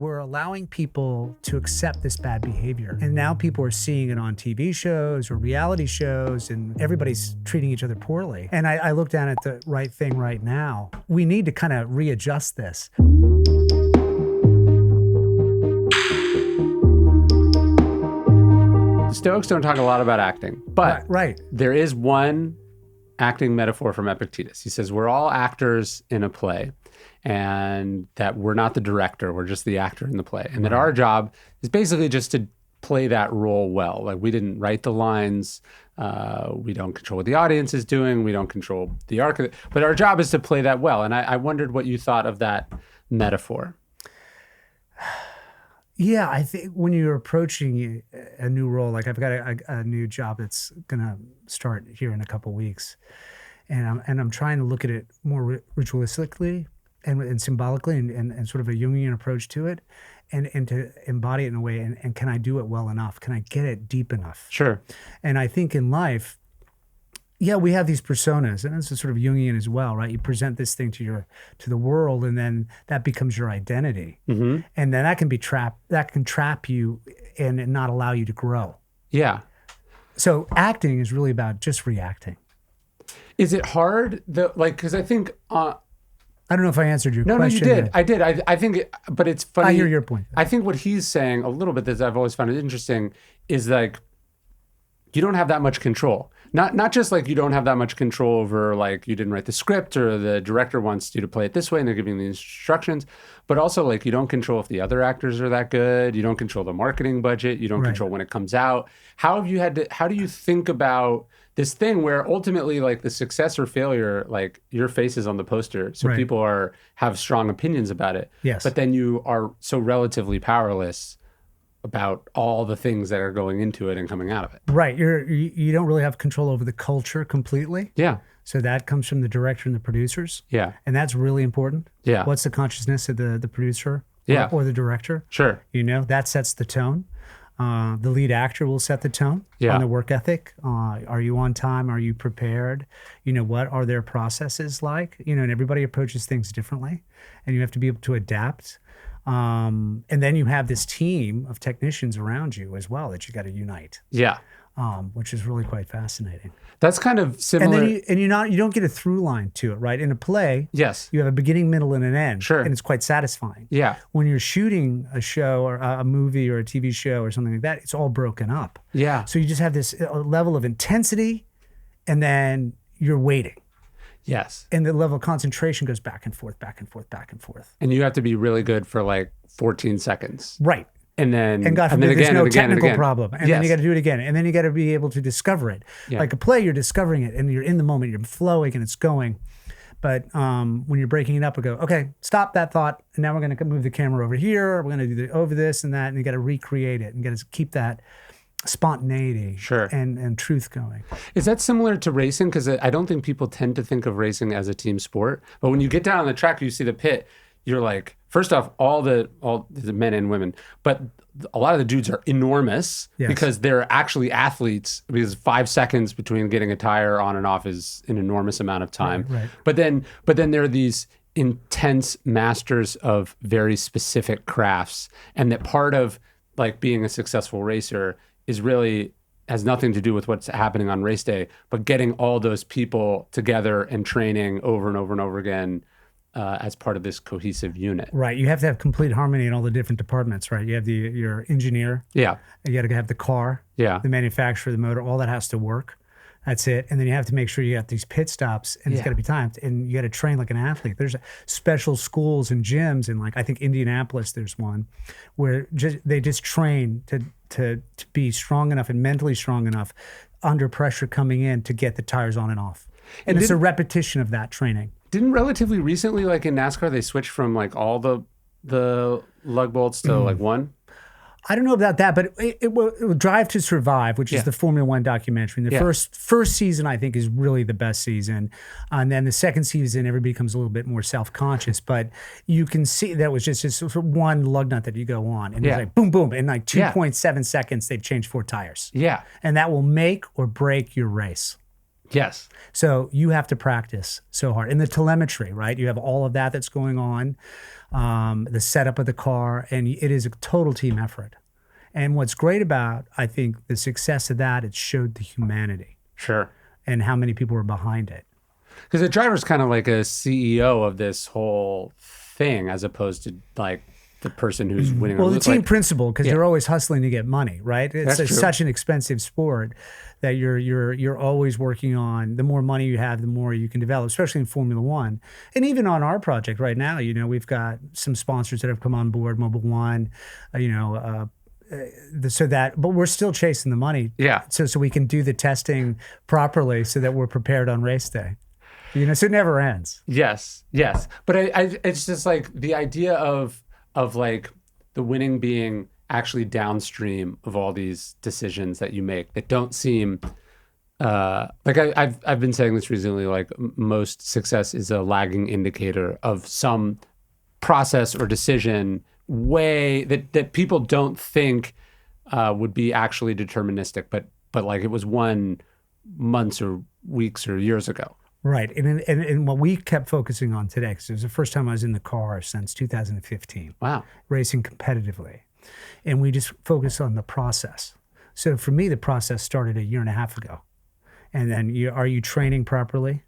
We're allowing people to accept this bad behavior. And now people are seeing it on TV shows or reality shows, and everybody's treating each other poorly. And I look down at the right thing right now. We need to kind of readjust this. Stoics don't talk a lot about acting, but right. There is one acting metaphor from Epictetus. He says, we're all actors in a play, and that we're not the director, we're just the actor in the play. And that our job is basically just to play that role well. Like, we didn't write the lines, we don't control what the audience is doing, we don't control the arc of it, but our job is to play that well. And I wondered what you thought of that metaphor. Yeah, I think when you're approaching a new role, like I've got a new job that's gonna start here in a couple weeks, and I'm trying to look at it more ritualistically and symbolically and sort of a Jungian approach to it, and to embody it in a way. And can I do it well enough? Can I get it deep enough? Sure. And I think in life, yeah, we have these personas, and it's sort of Jungian as well, right? You present this thing to the world, and then that becomes your identity, and then that can trap you and not allow you to grow. Yeah. So acting is really about just reacting. Is it hard? Because I think I don't know if I answered your question. No, you did. I did. I think, but it's funny. I hear your point. I think what he's saying a little bit that I've always found it interesting is like, you don't have that much control. Not just like you don't have that much control over, like, you didn't write the script or the director wants you to play it this way and they're giving the instructions, but also like you don't control if the other actors are that good. You don't control the marketing budget. You don't control when it comes out. How do you think about this thing where ultimately, like, the success or failure, like, your face is on the poster, so people have strong opinions about it. Yes. But then you are so relatively powerless about all the things that are going into it and coming out of it. Right. You don't really have control over the culture completely. Yeah. So that comes from the director and the producers. Yeah. And that's really important. Yeah. What's the consciousness of the producer or the director? Sure. That sets the tone. The lead actor will set the tone on the work ethic. Are you on time? Are you prepared? What are their processes like? And everybody approaches things differently, and you have to be able to adapt. And then you have this team of technicians around you as well that you got to unite. Yeah. Which is really quite fascinating. That's kind of similar. And you don't get a through line to it, right? In a play, yes, you have a beginning, middle, and an end. Sure. And it's quite satisfying. Yeah. When you're shooting a show or a movie or a TV show or something like that, it's all broken up. Yeah. So you just have this level of intensity, and then you're waiting. Yes. And the level of concentration goes back and forth, back and forth, back and forth. And you have to be really good for like 14 seconds. Right. And God forbid there's no technical problem. And then you got to do it again. And then you got to be able to discover it. Yeah. Like a play, you're discovering it and you're in the moment, you're flowing and it's going. But when you're breaking it up, we go, okay, stop that thought. And now we're going to move the camera over here. We're going to do over this and that. And you got to recreate it and got to keep that spontaneity and truth going. Is that similar to racing? Because I don't think people tend to think of racing as a team sport. But when you get down on the track, you see the pit, you're like, first off, all the men and women, but a lot of the dudes are enormous because they're actually athletes, because 5 seconds between getting a tire on and off is an enormous amount of time. Right. But then there are these intense masters of very specific crafts, and that part of like being a successful racer is really has nothing to do with what's happening on race day, but getting all those people together and training over and over and over again as part of this cohesive unit. Right. You have to have complete harmony in all the different departments, right? You have your engineer. Yeah. You got to have the car. Yeah. The manufacturer, the motor, all that has to work. That's it. And then you have to make sure you got these pit stops, and it's got to be timed, and you got to train like an athlete. There's special schools and gyms, and like I think Indianapolis, there's one where they just train to be strong enough and mentally strong enough under pressure coming in to get the tires on and off. And it's a repetition of that training. Didn't relatively recently, like in NASCAR, they switched from like all the lug bolts to like one? I don't know about that, but it will Drive to Survive, which is the Formula One documentary. And the first season, I think, is really the best season. And then the second season, everybody becomes a little bit more self-conscious. But you can see that was just one lug nut that you go on. And it's like boom, boom. In like 2.7 seconds, they've changed 4 tires. Yeah. And that will make or break your race. Yes. So you have to practice so hard. And the telemetry, right? You have all of that that's going on. the setup of the car, and it is a total team effort. And what's great about, I think, the success of that, it showed the humanity. Sure. And how many people were behind it. Because the driver's kind of like a CEO of this whole thing, as opposed to like the person who's winning. Well, the team like, principle, because they're always hustling to get money, right? It's true. such an expensive sport that you're always working on. The more money you have, the more you can develop, especially in Formula One. And even on our project right now, we've got some sponsors that have come on board, Mobile One, but we're still chasing the money. Yeah. So we can do the testing properly so that we're prepared on race day. So it never ends. Yes. But it's just like the idea of like the winning being actually downstream of all these decisions that you make that don't seem like I've been saying this recently, like most success is a lagging indicator of some process or decision way that people don't think would be actually deterministic, but like it was won months or weeks or years ago. Right. And what we kept focusing on today, because it was the first time I was in the car since 2015. Wow. Racing competitively. And we just focused on the process. So for me, the process started a year and a half ago. And then are you training properly,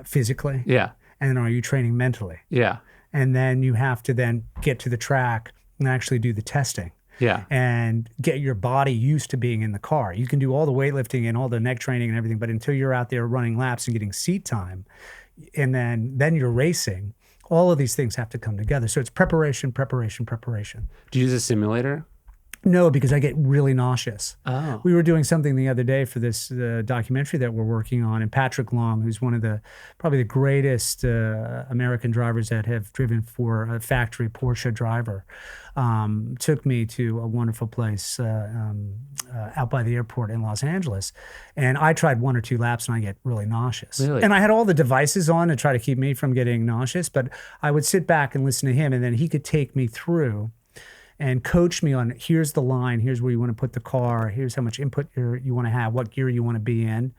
physically? Yeah. And then are you training mentally? Yeah. And then you have to then get to the track and actually do the testing. Yeah. And get your body used to being in the car. You can do all the weightlifting and all the neck training and everything, but until you're out there running laps and getting seat time, and then you're racing, all of these things have to come together. So it's preparation. Do you use a simulator? No, because I get really nauseous. Oh. We were doing something the other day for this documentary that we're working on, and Patrick Long, who's one of probably the greatest American drivers that have driven for a factory Porsche driver, took me to a wonderful place out by the airport in Los Angeles. And I tried 1 or 2 laps and I get really nauseous. Really? And I had all the devices on to try to keep me from getting nauseous, but I would sit back and listen to him, and then he could take me through and coach me on, here's the line, here's where you want to put the car, here's how much input you want to have, what gear you want to be in,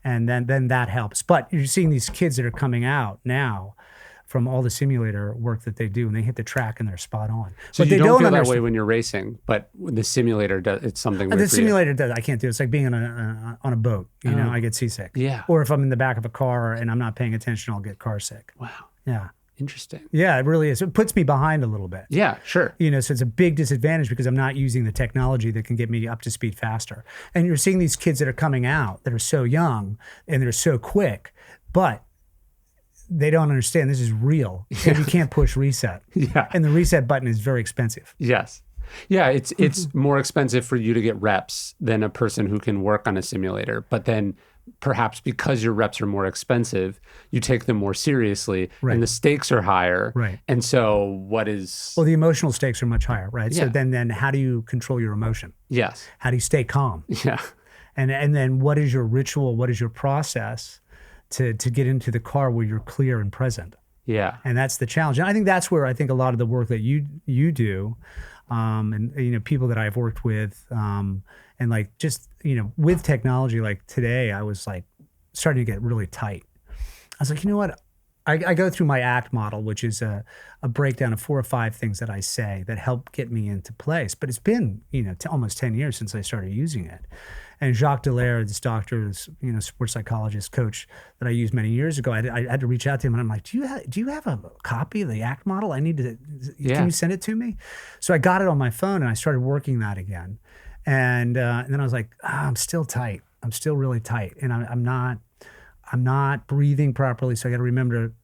and then that helps. But you're seeing these kids that are coming out now from all the simulator work that they do, and they hit the track and they're spot on. So but you they don't feel that understand way when you're racing, but the simulator does. It's something. The simulator does. I can't do it. It's like being on a boat. I get seasick. Yeah. Or if I'm in the back of a car and I'm not paying attention, I'll get car sick. Wow. Yeah. Interesting. Yeah, it really is. It puts me behind a little bit. Yeah, sure. So it's a big disadvantage because I'm not using the technology that can get me up to speed faster. And you're seeing these kids that are coming out that are so young and they're so quick, but they don't understand this is real. Yeah. And you can't push reset. Yeah. And the reset button is very expensive. Yes. Yeah, it's more expensive for you to get reps than a person who can work on a simulator. But then perhaps because your reps are more expensive, you take them more seriously, right, and the stakes are higher. Right. And so Well, the emotional stakes are much higher, right? Yeah. So then how do you control your emotion? Yes. How do you stay calm? Yeah. And then what is your ritual? What is your process to get into the car where you're clear and present? Yeah. And that's the challenge. And I think that's where I think a lot of the work that you do, and people that I've worked with, and like just with technology, like today I was like starting to get really tight. I was like, you know what? I go through my ACT model, which is a breakdown of 4 or 5 things that I say that help get me into place. But it's been almost 10 years since I started using it. And Jacques Dallaire, this doctor, this sports psychologist coach that I used many years ago, I had to reach out to him and I'm like, do you have a copy of the ACT model? I need to. Can you send it to me? So I got it on my phone and I started working that again. And then I was like, I'm still tight. I'm still really tight, and I'm not breathing properly. So I got to remember to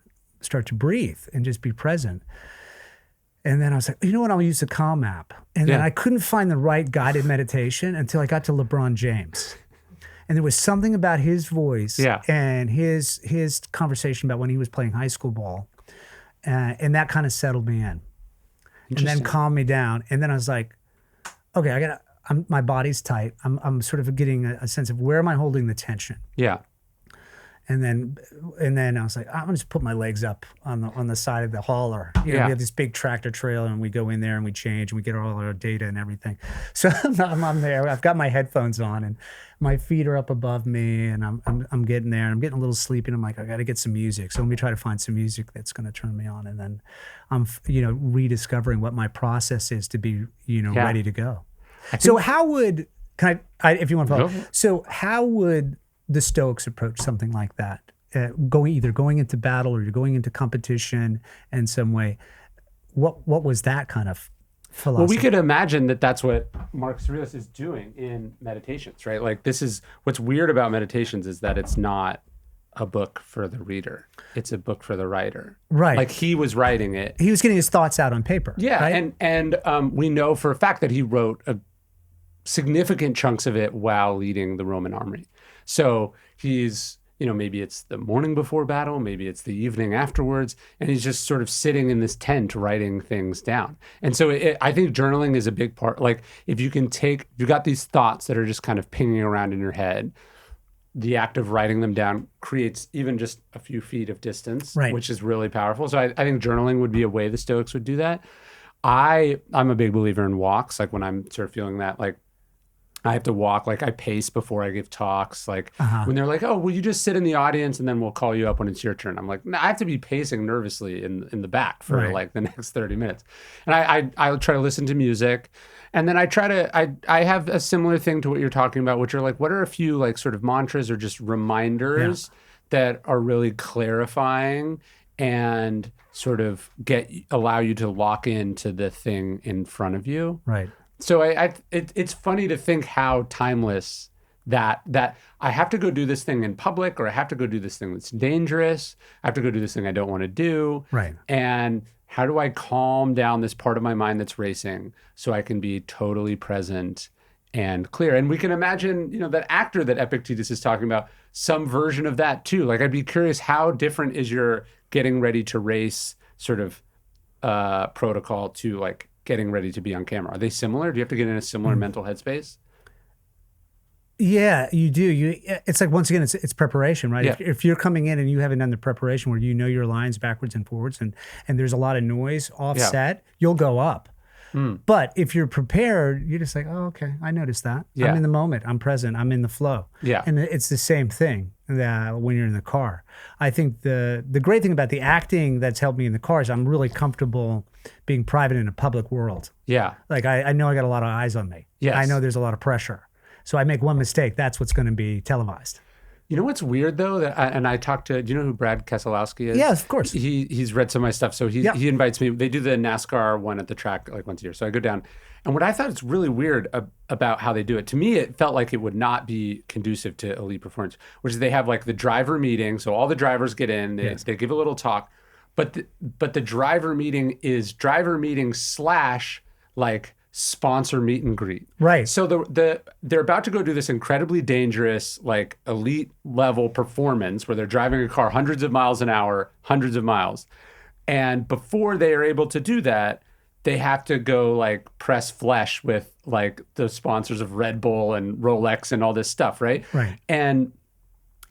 start to breathe and just be present. And then I was like, you know what? I'll use the Calm app. And then I couldn't find the right guided meditation until I got to LeBron James. And there was something about his voice and his conversation about when he was playing high school ball. And that kind of settled me in. And then calmed me down. And then I was like, okay, my body's tight. I'm sort of getting a sense of where am I holding the tension? Yeah. And then I was like, I'm gonna just put my legs up on the side of the hauler. You know, Yeah. we have this big tractor trailer, and we go in there and we change and we get all our data and everything. So I'm there. I've got my headphones on and my feet are up above me, and I'm getting there, and I'm getting a little sleepy. And I'm like, I got to get some music. So let me try to find some music that's gonna turn me on. And then I'm rediscovering what my process is to be ready to go. So how would if you want to follow? Go. So how would the Stoics approach something like that? Going into battle, or you're going into competition in some way. What was that kind of philosophy? Well, we could imagine that that's what Marcus Aurelius is doing in meditations, right? Like, this is what's weird about meditations, is that it's not a book for the reader. It's a book for the writer. Right. Like, he was writing it. He was getting his thoughts out on paper. Yeah. Right? And we know for a fact that he wrote significant chunks of it while leading the Roman army. So he's, maybe it's the morning before battle, maybe it's the evening afterwards, and he's just sort of sitting in this tent writing things down. And so I think journaling is a big part. Like, if you got these thoughts that are just kind of pinging around in your head, the act of writing them down creates even just a few feet of distance, right, which is really powerful. So I think journaling would be a way the Stoics would do that. I'm a big believer in walks. Like, when I'm sort of feeling that, like, I have to walk, like, I pace before I give talks. Like, when they're like, oh, will you just sit in the audience and then we'll call you up when it's your turn? I'm like, no, I have to be pacing nervously in the back for like the next 30 minutes. And I try to listen to music. And then I have a similar thing to what you're talking about, which are like, what are a few like sort of mantras or just reminders that are really clarifying and sort of allow you to lock into the thing in front of you. Right. So it's funny to think how timeless that I have to go do this thing in public, or I have to go do this thing that's dangerous. I have to go do this thing I don't want to do. Right. And how do I calm down this part of my mind that's racing so I can be totally present and clear? And we can imagine, that actor that Epictetus is talking about, some version of that too. Like, I'd be curious, how different is your getting ready to race sort of protocol to like getting ready to be on camera? Are they similar? Do you have to get in a similar mental headspace? Yeah, you do. It's like, once again, it's preparation, right? Yeah. If you're coming in and you haven't done the preparation where you know your lines backwards and forwards, and there's a lot of noise offset, you'll go up. But if you're prepared, you're just like, oh, okay, I noticed that. Yeah. I'm in the moment. I'm present. I'm in the flow. Yeah. And it's the same thing when you're in the car. I think the great thing about the acting that's helped me in the car is I'm really comfortable being private in a public world. Yeah. Like, I know I got a lot of eyes on me. Yes. I know there's a lot of pressure. So I make one mistake, that's what's going to be televised. You know what's weird though? I talked to, do you know who Brad Keselowski is? Yes, of course. He's read some of my stuff. So he invites me. They do the NASCAR one at the track like once a year. So I go down. And what I thought is really weird about how they do it, to me, it felt like it would not be conducive to elite performance, which is they have like the driver meeting. So all the drivers get in, they give a little talk, but the driver meeting is driver meeting / like sponsor meet and greet. Right. So they're about to go do this incredibly dangerous, like elite level performance where they're driving a car hundreds of miles an hour, hundreds of miles. And before they are able to do that, they have to go like press flesh with like the sponsors of Red Bull and Rolex and all this stuff, right? Right. And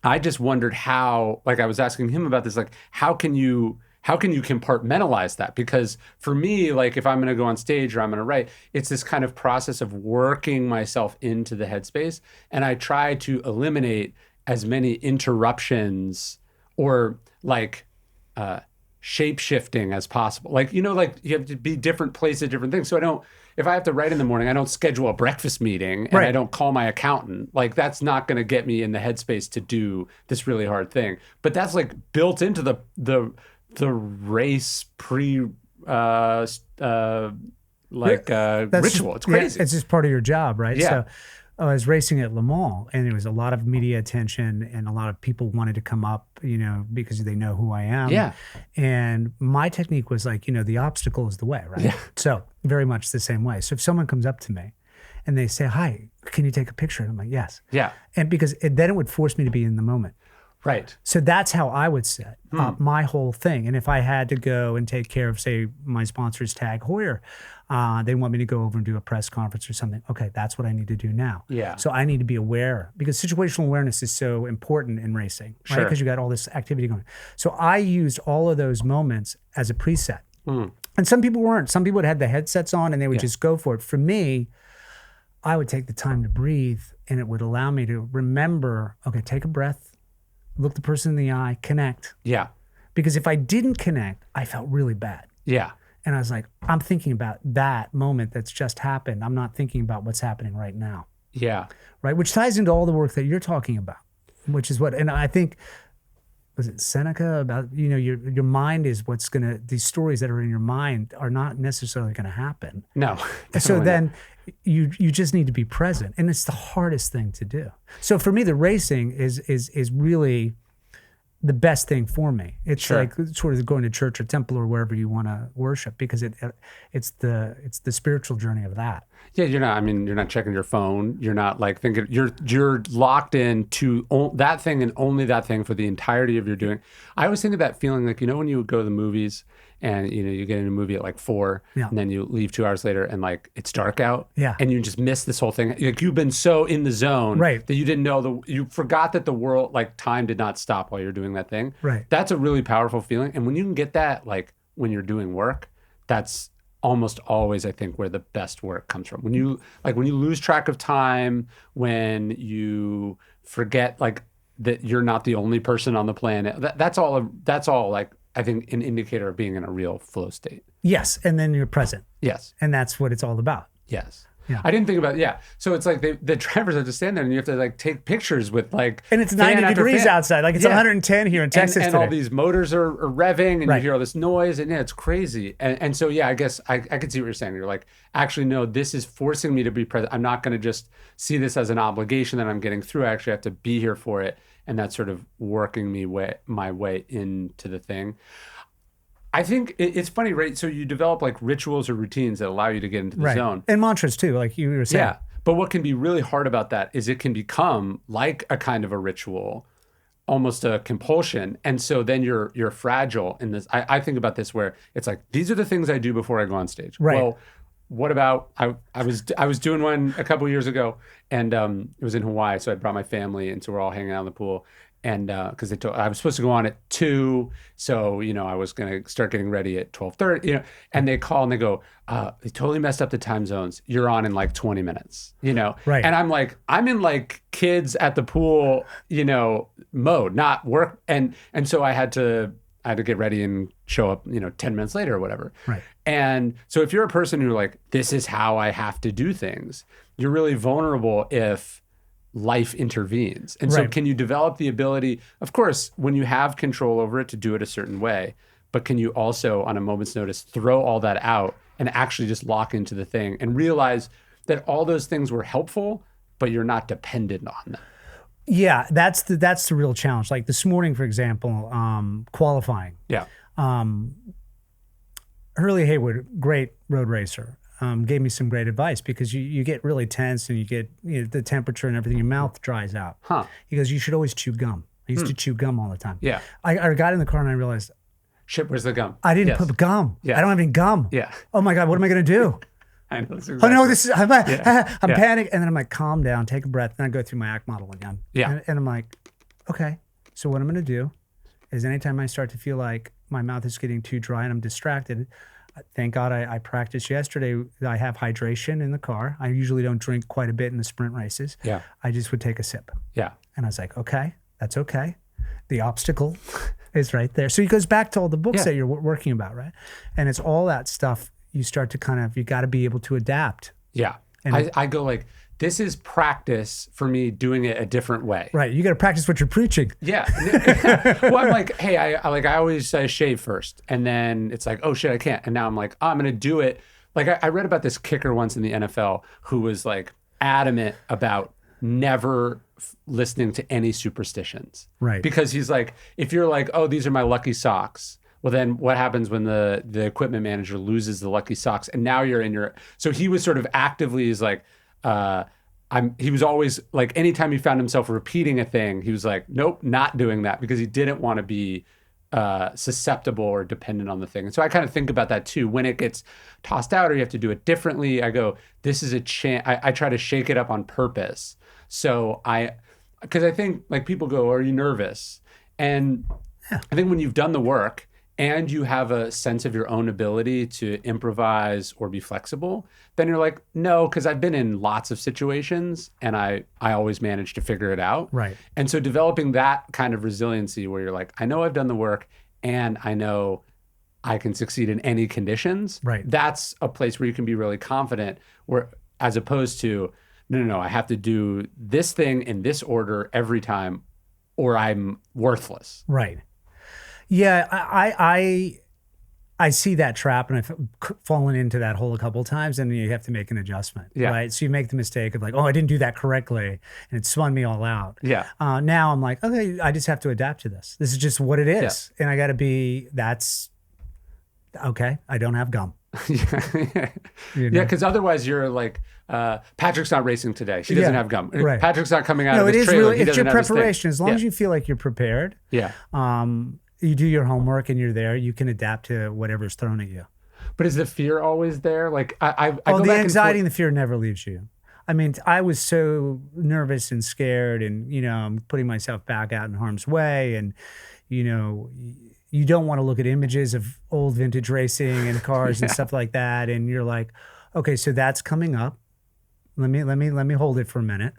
I just wondered how, like I was asking him about this, like how can you compartmentalize that? Because for me, like if I'm going to go on stage or I'm going to write, it's this kind of process of working myself into the headspace. And I try to eliminate as many interruptions or like shape shifting as possible. Like, like you have to be different places, different things. So if I have to write in the morning, I don't schedule a breakfast meeting and I don't call my accountant. Like that's not going to get me in the headspace to do this really hard thing. But that's like built into the race ritual. It's crazy. It's just part of your job, right? Yeah. So I was racing at Le Mans, and there was a lot of media attention, and a lot of people wanted to come up, because they know who I am. Yeah. And my technique was like, the obstacle is the way, right? Yeah. So very much the same way. So if someone comes up to me and they say, "Hi, can you take a picture?" And I'm like, "Yes." Yeah. And because then it would force me to be in the moment. Right. So that's how I would set up my whole thing. And if I had to go and take care of, say, my sponsors, Tag Heuer, they want me to go over and do a press conference or something. Okay, that's what I need to do now. Yeah. So I need to be aware, because situational awareness is so important in racing, right? Sure. Because you got all this activity going. So I used all of those moments as a preset. And some people weren't. Some people had the headsets on and they would just go for it. For me, I would take the time to breathe, and it would allow me to remember, okay, take a breath, look the person in the eye, connect. Yeah. Because if I didn't connect, I felt really bad. Yeah. And I was like, I'm thinking about that moment that's just happened. I'm not thinking about what's happening right now. Yeah. Right? Which ties into all the work that you're talking about, which is what, and I think, was it Seneca about, your mind is what's going to, these stories that are in your mind are not necessarily going to happen. No. So then you just need to be present. And it's the hardest thing to do. So for me, the racing is really the best thing for me. It's like sort of going to church or temple or wherever you want to worship, because it's the spiritual journey of that. Yeah, you're not checking your phone. You're not like thinking, you're locked in to that thing and only that thing for the entirety of your doing. I always think of that feeling like, when you would go to the movies and, you get in a movie at like 4 and then you leave 2 hours later and like it's dark out and you just miss this whole thing. Like you've been so in the zone that you didn't know you forgot that the world, like time did not stop while you're doing that thing. Right. That's a really powerful feeling. And when you can get that, like when you're doing work, that's almost always, I think, where the best work comes from. When you lose track of time, when you forget like that you're not the only person on the planet, that's all like, I think, an indicator of being in a real flow state. Yes. And then you're present. Yes. And that's what it's all about. Yes. Yeah. I didn't think about So it's like the drivers have to stand there and you have to like take pictures with like, and it's 90 degrees outside. Like it's 110 here in Texas and today. all these motors are revving and you hear all this noise and it's crazy. And so, I guess I could see what you're saying. You're like, actually, no, this is forcing me to be present. I'm not going to just see this as an obligation that I'm getting through. I actually have to be here for it. And that's sort of working my way into the thing. I think it's funny, right? So you develop like rituals or routines that allow you to get into the zone. And mantras too, like you were saying. Yeah. But what can be really hard about that is it can become like a kind of a ritual, almost a compulsion. And so then you're fragile in this. I think about this where it's like, these are the things I do before I go on stage. Right. Well, what about, I was doing one a couple of years ago and it was in Hawaii. So I brought my family and so we're all hanging out in the pool. And because I was supposed to go on at 2, so I was gonna start getting ready at 12:30. And they call and they go, they totally messed up the time zones. You're on in like 20 minutes. Right. And I'm like, I'm in like kids at the pool, mode, not work. And so I had to get ready and show up, 10 minutes later or whatever. Right. And so if you're a person who like, this is how I have to do things, you're really vulnerable if life intervenes. And so can you develop the ability, of course, when you have control over it, to do it a certain way, but can you also on a moment's notice throw all that out and actually just lock into the thing and realize that all those things were helpful, but you're not dependent on them? Yeah, that's the real challenge. Like this morning, for example, qualifying. Yeah. Hurley Haywood, great road racer. Gave me some great advice, because you get really tense and you get the temperature and everything, your mouth dries out. He goes, you should always chew gum. I used to chew gum all the time. Yeah. I got in the car and I realized, shit, where's the gum? I didn't put gum. Yeah. I don't have any gum. Yeah. Oh my God, what am I going to do? I know. Exactly. Oh no, I'm panicking. And then I'm like, calm down, take a breath. And I go through my act model again. Yeah. And I'm like, okay, so what I'm going to do is anytime I start to feel like my mouth is getting too dry and I'm distracted, thank God I practiced yesterday. I have hydration in the car. I usually don't drink quite a bit in the sprint races. Yeah. I just would take a sip. Yeah. And I was like, okay, that's okay. The obstacle is right there. So he goes back to all the books that you're working about, right? And it's all that stuff. You start to you got to be able to adapt. Yeah. And I go like, this is practice for me doing it a different way. Right. You got to practice what you're preaching. Yeah. Well, I'm like, hey, I always shave first. And then it's like, oh shit, I can't. And now I'm like, oh, I'm going to do it. Like I read about this kicker once in the NFL who was like adamant about never listening to any superstitions. Right. Because he's like, if you're like, oh, these are my lucky socks. Well, then what happens when the equipment manager loses the lucky socks? And now you're in so he was sort of actively is like, he was always like, anytime he found himself repeating a thing, he was like, nope, not doing that, because he didn't want to be susceptible or dependent on the thing. And so I kind of think about that too. When it gets tossed out or you have to do it differently, I go, this is a chance. I try to shake it up on purpose. So because I think like people go, are you nervous? And I think when you've done the work and you have a sense of your own ability to improvise or be flexible, then you're like, no, because I've been in lots of situations and I always manage to figure it out. Right. And so developing that kind of resiliency where you're like, I know I've done the work and I know I can succeed in any conditions. Right. That's a place where you can be really confident, where as opposed to, no, I have to do this thing in this order every time or I'm worthless. Right. Yeah, I see that trap, and I've fallen into that hole a couple of times, and you have to make an adjustment, right? So you make the mistake of like, oh, I didn't do that correctly, and it spun me all out. Yeah. Now I'm like, okay, I just have to adapt to this. This is just what it is, and I got to be. That's okay. I don't have gum. Yeah, because otherwise you're like, Patrick's not racing today. She doesn't have gum. Right. Patrick's not coming out of his trailer. It's your preparation. As long as you feel like you're prepared. Yeah. You do your homework and you're there, you can adapt to whatever's thrown at you. But is the fear always there? Like I the anxiety and the fear never leaves you. I mean, I was so nervous and scared, and I'm putting myself back out in harm's way, and you don't want to look at images of old vintage racing and cars and stuff like that, and you're like, okay, so that's coming up. Let me hold it for a minute.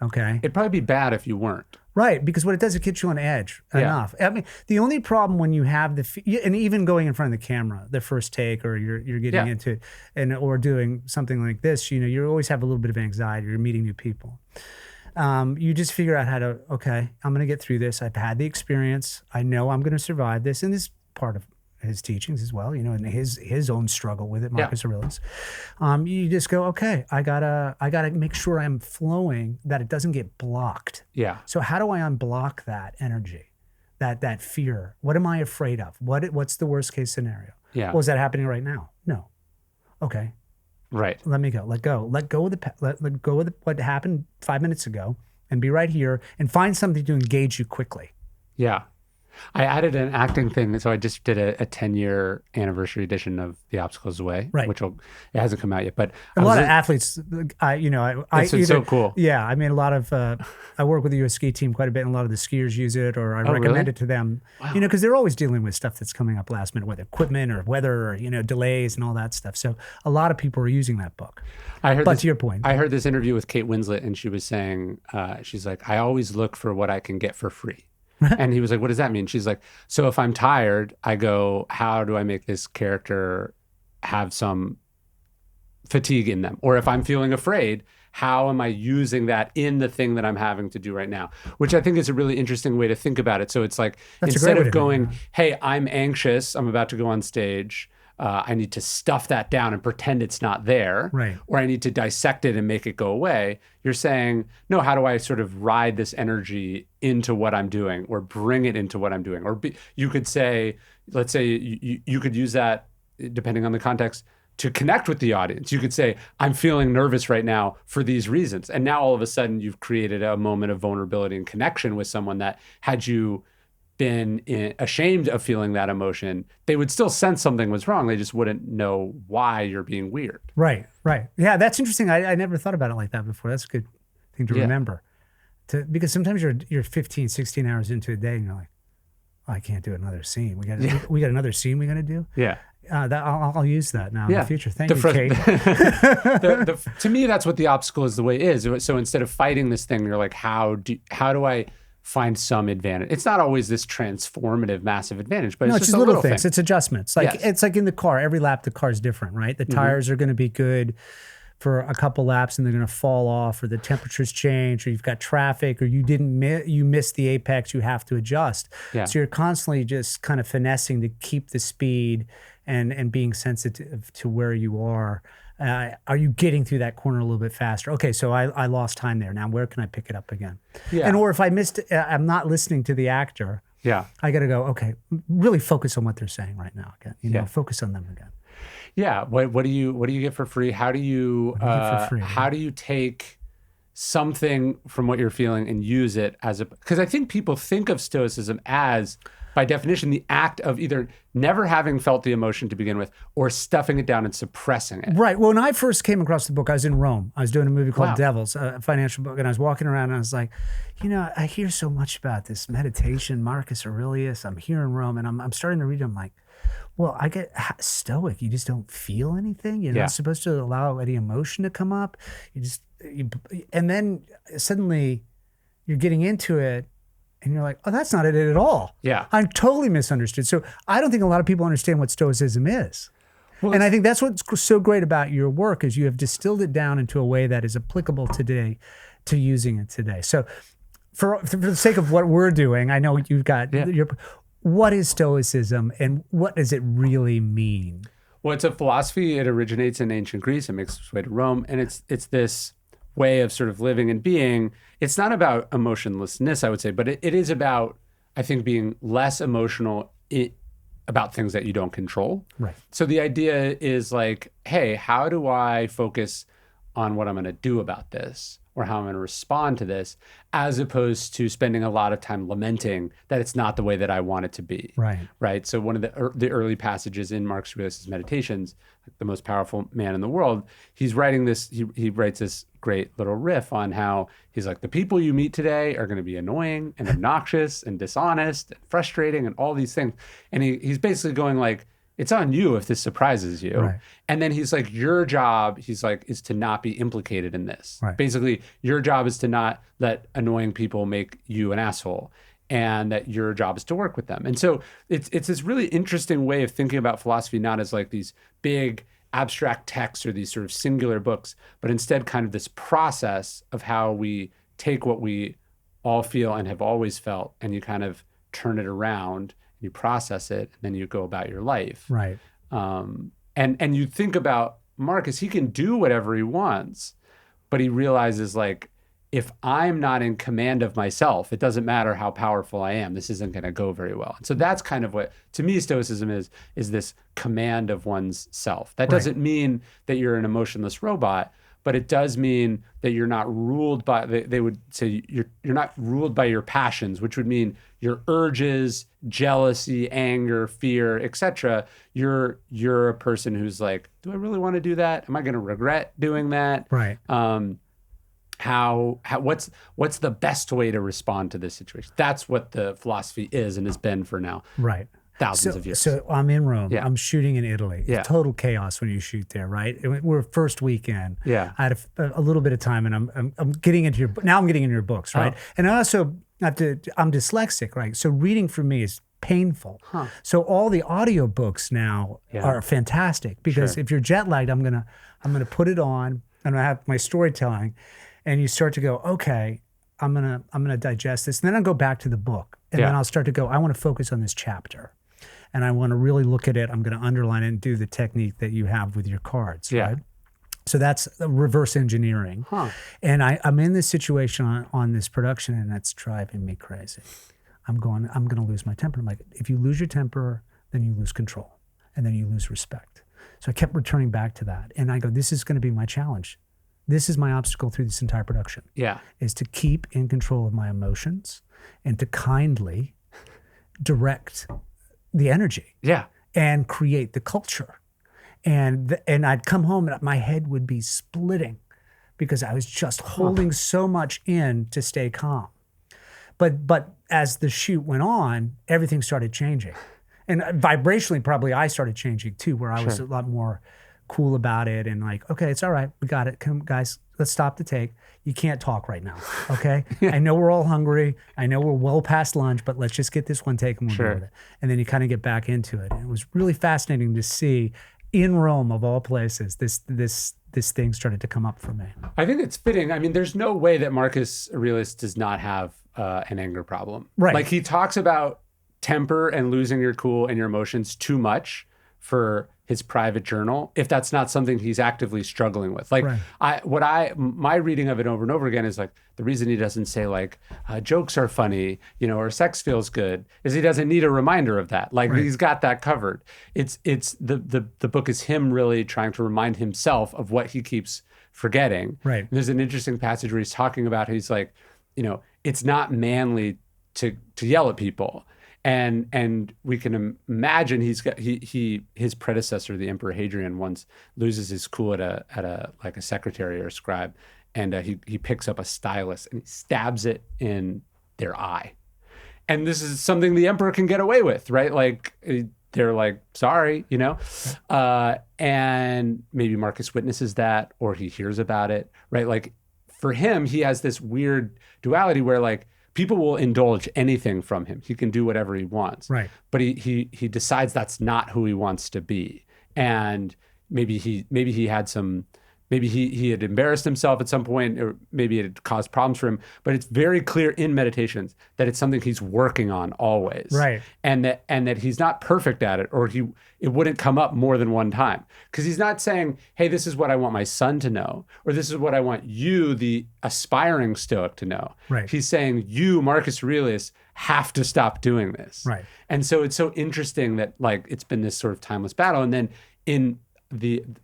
Okay. It'd probably be bad if you weren't. Right, because what it does, it gets you on edge enough. I mean, the only problem when you have and even going in front of the camera, the first take, or you're getting into it, or doing something like this, you always have a little bit of anxiety. You're meeting new people. You just figure out how to, okay, I'm going to get through this. I've had the experience. I know I'm going to survive this, and this is part of his teachings as well, and his own struggle with it, Marcus Aurelius. You just go, okay, I gotta make sure I'm flowing, that it doesn't get blocked. Yeah. So how do I unblock that energy, that fear? What am I afraid of? What's the worst case scenario? Yeah. Well, is that happening right now? No. Okay. Right. Let me go. Let go. Let go of what happened 5 minutes ago, and be right here, and find something to engage you quickly. Yeah. I added an acting thing, so I just did a 10-year anniversary edition of The Obstacles Away, which it hasn't come out yet. But a lot of athletes, it's so cool. Yeah, I mean, a lot of I work with the U.S. ski team quite a bit, and a lot of the skiers use it, or I recommend it to them. Wow. Because they're always dealing with stuff that's coming up last minute, whether equipment or weather, or delays and all that stuff. So a lot of people are using that book. To your point, I heard this interview with Kate Winslet, and she was saying, she's like, I always look for what I can get for free. And he was like, what does that mean? She's like, so if I'm tired, I go, how do I make this character have some fatigue in them? Or if I'm feeling afraid, how am I using that in the thing that I'm having to do right now? Which I think is a really interesting way to think about it. So it's like, instead of going, hey, I'm anxious, I'm about to go on stage, I need to stuff that down and pretend it's not there, or I need to dissect it and make it go away. You're saying, no, how do I sort of ride this energy into what I'm doing, or bring it into what I'm doing? Or you could say, let's say you could use that, depending on the context, to connect with the audience. You could say, I'm feeling nervous right now for these reasons. And now all of a sudden you've created a moment of vulnerability and connection with someone that, had you been ashamed of feeling that emotion, they would still sense something was wrong. They just wouldn't know why you're being weird. Right. Yeah, that's interesting. I never thought about it like that before. That's a good thing to remember. Because sometimes you're 15, 16 hours into a day and you're like, oh, I can't do another scene. We got another scene we got to do? Yeah. I'll use that now in the future. Thank you, Kate. To me, that's what the obstacle is the way it is. So instead of fighting this thing, you're like, how do I find some advantage? It's not always this transformative, massive advantage, but it's just little things. It's adjustments. It's like in the car. Every lap, the car's different, right? The tires are going to be good for a couple laps, and they're going to fall off, or the temperatures change, or you've got traffic, or you missed the apex. You have to adjust. Yeah. So you're constantly just kind of finessing to keep the speed and being sensitive to where you are. Are you getting through that corner a little bit faster? Okay, so I lost time there. Now where can I pick it up again? Yeah. Or if I missed, I'm not listening to the actor. Yeah. I got to go, okay, really focus on what they're saying right now again. Focus on them again. Yeah. What do you get for free? How do you take something from what you're feeling and use it as because I think people think of Stoicism as, by definition, the act of either never having felt the emotion to begin with or stuffing it down and suppressing it. Right. Well, when I first came across the book, I was in Rome. I was doing a movie called Wow. Devils, a financial book, and I was walking around and I was like, I hear so much about this meditation, Marcus Aurelius. I'm here in Rome, and I'm starting to read. I'm like, well, I get Stoic. You just don't feel anything. You're not supposed to allow any emotion to come up. And then suddenly you're getting into it and you're like, oh, that's not it at all. Yeah. I'm totally misunderstood. So I don't think a lot of people understand what Stoicism is. Well, and I think that's what's so great about your work is you have distilled it down into a way that is applicable today to using it today. So for the sake of what we're doing, I know you've got what is Stoicism and what does it really mean? Well, it's a philosophy. It originates in ancient Greece. It makes its way to Rome. And it's this way of sort of living and being. It's not about emotionlessness, I would say, but it is about, I think, being less emotional about things that you don't control. Right. So the idea is like, hey, how do I focus on what I'm going to do about this or how I'm going to respond to this, as opposed to spending a lot of time lamenting that it's not the way that I want it to be. Right. Right. So one of the early passages in Marcus Aurelius' Meditations, the most powerful man in the world, he's writing this, he writes this great little riff on how he's like, the people you meet today are going to be annoying and obnoxious and dishonest and frustrating and all these things. And he's basically going like, it's on you if this surprises you. Right. And then he's like, your job, he's like, is to not be implicated in this. Right. Basically, your job is to not let annoying people make you an asshole, and that your job is to work with them. And so it's this really interesting way of thinking about philosophy, not as like these big abstract texts or these sort of singular books, but instead kind of this process of how we take what we all feel and have always felt, and you kind of turn it around, you process it, and then you go about your life. Right. And you think about Marcus, he can do whatever he wants, but he realizes like, if I'm not in command of myself, it doesn't matter how powerful I am, this isn't going to go very well. And so that's kind of what, to me, Stoicism is this command of one's self. That doesn't mean that you're an emotionless robot, but it does mean that you're not ruled by, they would say you're not ruled by your passions, which would mean your urges, jealousy, anger, fear, etc. You're a person who's like, do I really want to do that? Am I going to regret doing that? Right. What's the best way to respond to this situation? That's what the philosophy is and has been for now. Right. Thousands of years. So I'm in Rome. Yeah. I'm shooting in Italy. Yeah. Total chaos when you shoot there, right? We're first weekend. Yeah. I had a little bit of time, and I'm getting into I'm getting into your books, right? Oh. And I also I'm dyslexic, right? So reading for me is painful. Huh. So all the audio books now are fantastic because if you're jet lagged, I'm gonna put it on and I have my storytelling, and you start to go, okay, I'm gonna digest this, and then I'll go back to the book, and then I'll start to go, I want to focus on this chapter. And I want to really look at it. I'm going to underline it and do the technique that you have with your cards, right? So that's reverse engineering. Huh. And I'm in this situation on this production, and that's driving me crazy. I'm going to lose my temper. I'm like, if you lose your temper, then you lose control, and then you lose respect. So I kept returning back to that. And I go, this is going to be my challenge. This is my obstacle through this entire production. Yeah. Is to keep in control of my emotions and to kindly direct the energy, and create the culture, and I'd come home and my head would be splitting because I was just holding so much in to stay calm. But as the shoot went on, everything started changing, and vibrationally, probably I started changing too, where I was a lot more cool about it and like, okay, it's all right, we got it. Come, guys, let's stop the take. You can't talk right now, okay? I know we're all hungry. I know we're well past lunch, but let's just get this one take and we'll go with it. And then you kind of get back into it. And it was really fascinating to see in Rome, of all places, this thing started to come up for me. I think it's fitting. I mean, there's no way that Marcus Aurelius does not have an anger problem. Right. Like he talks about temper and losing your cool and your emotions too much for his private journal if that's not something he's actively struggling with. Like my reading of it over and over again is like, the reason he doesn't say like jokes are funny, or sex feels good, is he doesn't need a reminder of that. Like he's got that covered. It's the book is him really trying to remind himself of what he keeps forgetting. Right. And there's an interesting passage where he's talking about, he's like, it's not manly to yell at people. And we can imagine his predecessor, the Emperor Hadrian, once loses his cool at a like a secretary or a scribe, and he picks up a stylus and he stabs it in their eye. And this is something the emperor can get away with, right? Like they're like, sorry, and maybe Marcus witnesses that, or he hears about it, right? Like for him, he has this weird duality where like, people will indulge anything from him. He can do whatever he wants. Right. But he decides that's not who he wants to be. And maybe he had embarrassed himself at some point, or maybe it had caused problems for him. But it's very clear in Meditations that it's something he's working on always. Right. And that he's not perfect at it, or it wouldn't come up more than one time. Because he's not saying, hey, this is what I want my son to know, or this is what I want you, the aspiring Stoic, to know. Right. He's saying, you, Marcus Aurelius, have to stop doing this. Right. And so it's so interesting that like it's been this sort of timeless battle. And then in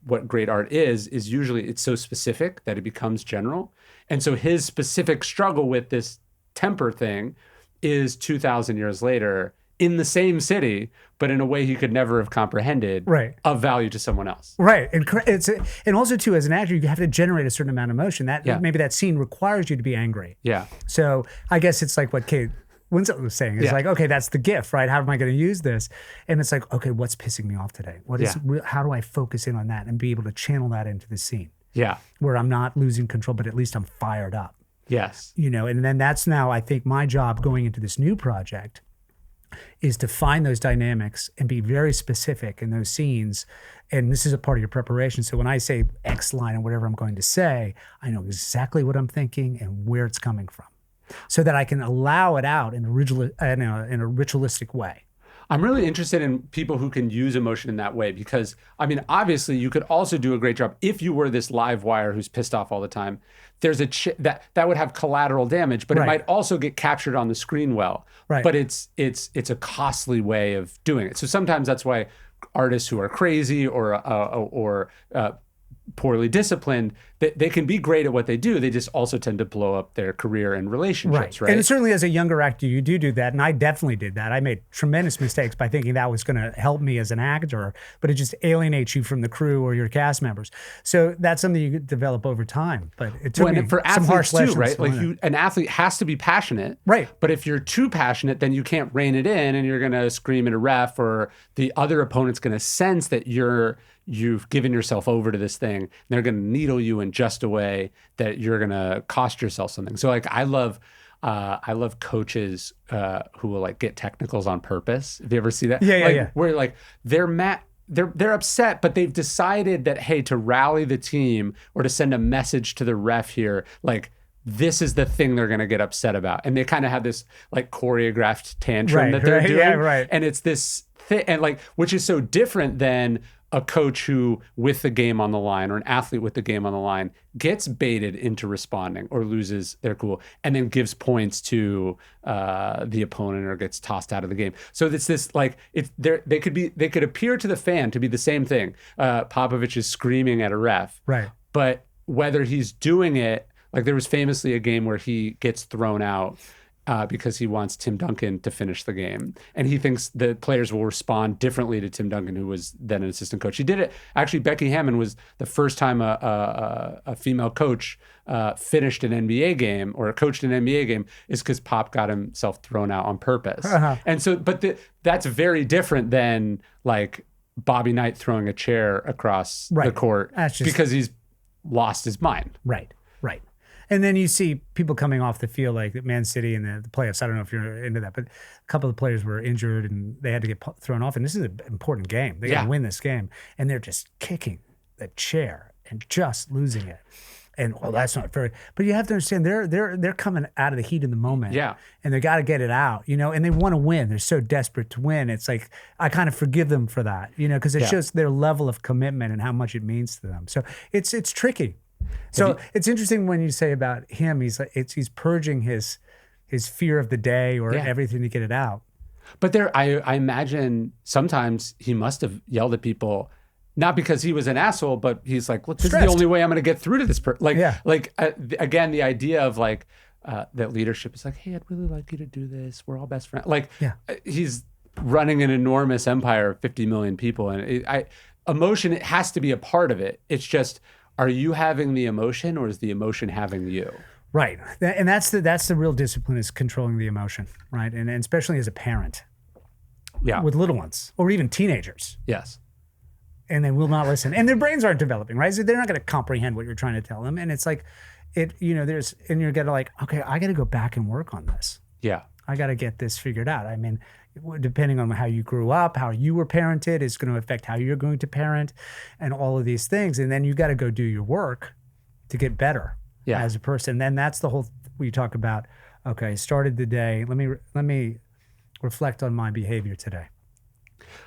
what great art is usually it's so specific that it becomes general. And so his specific struggle with this temper thing is 2,000 years later in the same city, but in a way he could never have comprehended, right, of value to someone else. Right. And also too, as an actor, you have to generate a certain amount of emotion. Maybe that scene requires you to be angry. Yeah. So I guess it's like what Kate Winslet was saying. It's like, okay, that's the gift, right? How am I going to use this? And it's like, okay, what's pissing me off today? How do I focus in on that and be able to channel that into the scene? Yeah. Where I'm not losing control, but at least I'm fired up. Yes. And then that's now, I think, my job going into this new project is to find those dynamics and be very specific in those scenes. And this is a part of your preparation. So when I say X line and whatever I'm going to say, I know exactly what I'm thinking and where it's coming from, so that I can allow it out in a ritualistic way. I'm really interested in people who can use emotion in that way, because, I mean, obviously you could also do a great job if you were this live wire who's pissed off all the time. There's that would have collateral damage, but it might also get captured on the screen well. Right. But it's a costly way of doing it. So sometimes that's why artists who are crazy or poorly disciplined, they can be great at what they do. They just also tend to blow up their career and relationships, right? And certainly as a younger actor, you do that. And I definitely did that. I made tremendous mistakes by thinking that was going to help me as an actor, but it just alienates you from the crew or your cast members. So that's something you could develop over time. But it took me for some harsh athletes too, lessons. right? Like an athlete has to be passionate. Right. But if you're too passionate, then you can't rein it in, and you're going to scream at a ref, or the other opponent's going to sense that you've given yourself over to this thing. And they're going to needle you in just a way that you're going to cost yourself something. So like I love coaches who will like get technicals on purpose. Have you ever see that? Yeah. Where like they're upset, but they've decided that, hey, to rally the team or to send a message to the ref here, like this is the thing they're going to get upset about. And they kind of have this like choreographed tantrum that they're doing. Yeah, right. And it's this thing, and like, which is so different than a coach who, with the game on the line, or an athlete with the game on the line, gets baited into responding or loses their cool, and then gives points to the opponent or gets tossed out of the game. So it's this like they could appear to the fan to be the same thing. Popovich is screaming at a ref, right? But whether he's doing it, like there was famously a game where he gets thrown out because he wants Tim Duncan to finish the game. And he thinks the players will respond differently to Tim Duncan, who was then an assistant coach. He did it. Actually, Becky Hammon was the first time a female coach finished an NBA game or coached an NBA game, is because Pop got himself thrown out on purpose. And so, but that's very different than like Bobby Knight throwing a chair across the court because he's lost his mind. Right. And then you see people coming off the field like Man City in the playoffs. I don't know if you're into that, but a couple of the players were injured and they had to get thrown off. And this is an important game. They got to win this game. And they're just kicking the chair and just losing it. And well, that's not fair. But you have to understand they're coming out of the heat of the moment. Yeah. And they got to get it out, and they want to win. They're so desperate to win. It's like I kind of forgive them for that, because it shows their level of commitment and how much it means to them. So it's tricky. So it's interesting when you say about him, he's purging his fear of the day or everything to get it out. But I imagine sometimes he must have yelled at people. Not because he was an asshole, but he's like, look, this is the only way I'm going to get through to this person. Again, the idea of that leadership is like, hey, I'd really like you to do this. We're all best friends. He's running an enormous empire of 50 million people. And emotion, it has to be a part of it. It's just, are you having the emotion or is the emotion having you? Right. And that's the real discipline, is controlling the emotion, right? And especially as a parent. Yeah. With little ones or even teenagers. Yes. And they will not listen, and their brains aren't developing, right? So they're not going to comprehend what you're trying to tell them. And it's like, and you're going to okay, I got to go back and work on this. Yeah. I got to get this figured out. I mean, depending on how you grew up, how you were parented is going to affect how you're going to parent and all of these things. And then you got to go do your work to get better as a person. And then that's the whole, we talk about, okay, started the day. Let me reflect on my behavior today.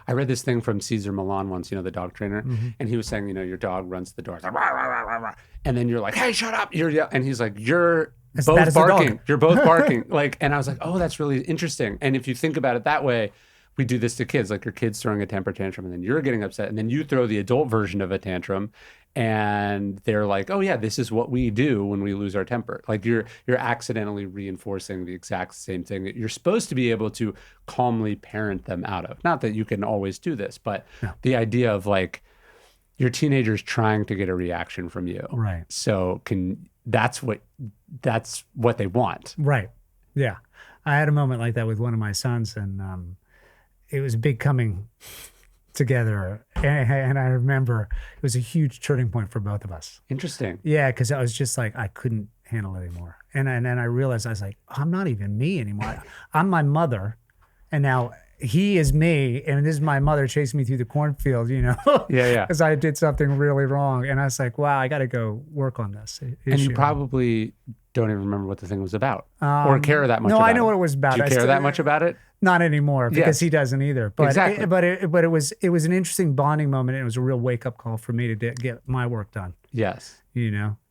I read this thing from Cesar Millan once, the dog trainer, and he was saying, your dog runs the door, it's like, rah, rah, rah, rah, rah. And then you're like, hey, shut up. And he's like, you're both barking. You're both barking. And I was like, oh, that's really interesting. And if you think about it that way, we do this to kids, like your kid's throwing a temper tantrum and then you're getting upset and then you throw the adult version of a tantrum and they're like, oh yeah, this is what we do when we lose our temper. Like you're accidentally reinforcing the exact same thing that you're supposed to be able to calmly parent them out of. Not that you can always do this, but the idea of your teenager's trying to get a reaction from you. Right. So that's what they want. Right. Yeah. I had a moment like that with one of my sons, and it was a big coming together. And I remember it was a huge turning point for both of us. Interesting. Yeah, because I was just like, I couldn't handle it anymore. And then I realized, I was like, I'm not even me anymore. I'm my mother, and now he is me, and this is my mother chasing me through the cornfield, Yeah. Because I did something really wrong. And I was like, wow, I got to go work on this issue. And you probably don't even remember what the thing was about or care that much about it. No, I know what it was about. Do you care that much about it? Not anymore, because he doesn't either. But exactly. It was an interesting bonding moment. And it was a real wake-up call for me to get my work done. Yes.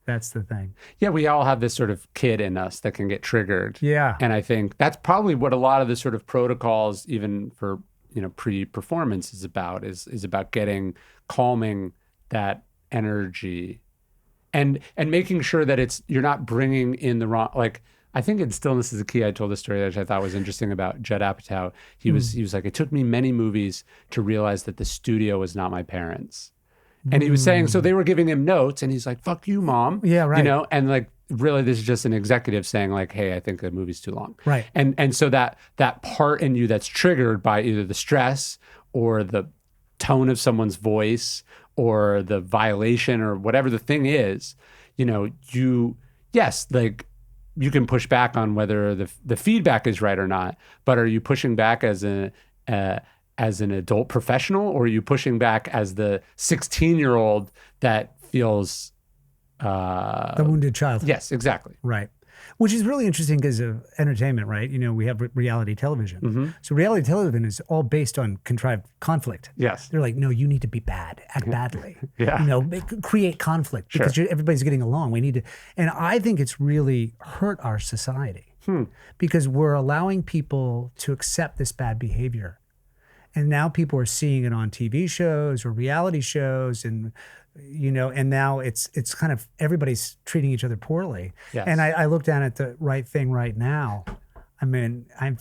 That's the thing. Yeah, we all have this sort of kid in us that can get triggered. Yeah. And I think that's probably what a lot of the sort of protocols, even for, pre-performance is about calming that energy and making sure that you're not bringing in the wrong, I think in Stillness is the Key, I told a story that I thought was interesting about Judd Apatow. He was like, it took me many movies to realize that the studio was not my parents. And he was saying, so they were giving him notes and he's like, fuck you, mom. Yeah, right. And really this is just an executive saying hey, I think the movie's too long. Right. And so that part in you that's triggered by either the stress or the tone of someone's voice or the violation or whatever the thing is, you can push back on whether the feedback is right or not, but are you pushing back as an adult professional, or are you pushing back as the 16-year-old that feels the wounded child? Yes, exactly. Right. Which is really interesting because of entertainment, right? We have reality television. Mm-hmm. So reality television is all based on contrived conflict. Yes. They're like, no, you need to be bad, act badly. Yeah. Create conflict because everybody's getting along. We need to, and I think it's really hurt our society because we're allowing people to accept this bad behavior. And now people are seeing it on TV shows or reality shows, and and now it's kind of everybody's treating each other poorly. Yes. And I look down at the right thing right now. I mean, I'm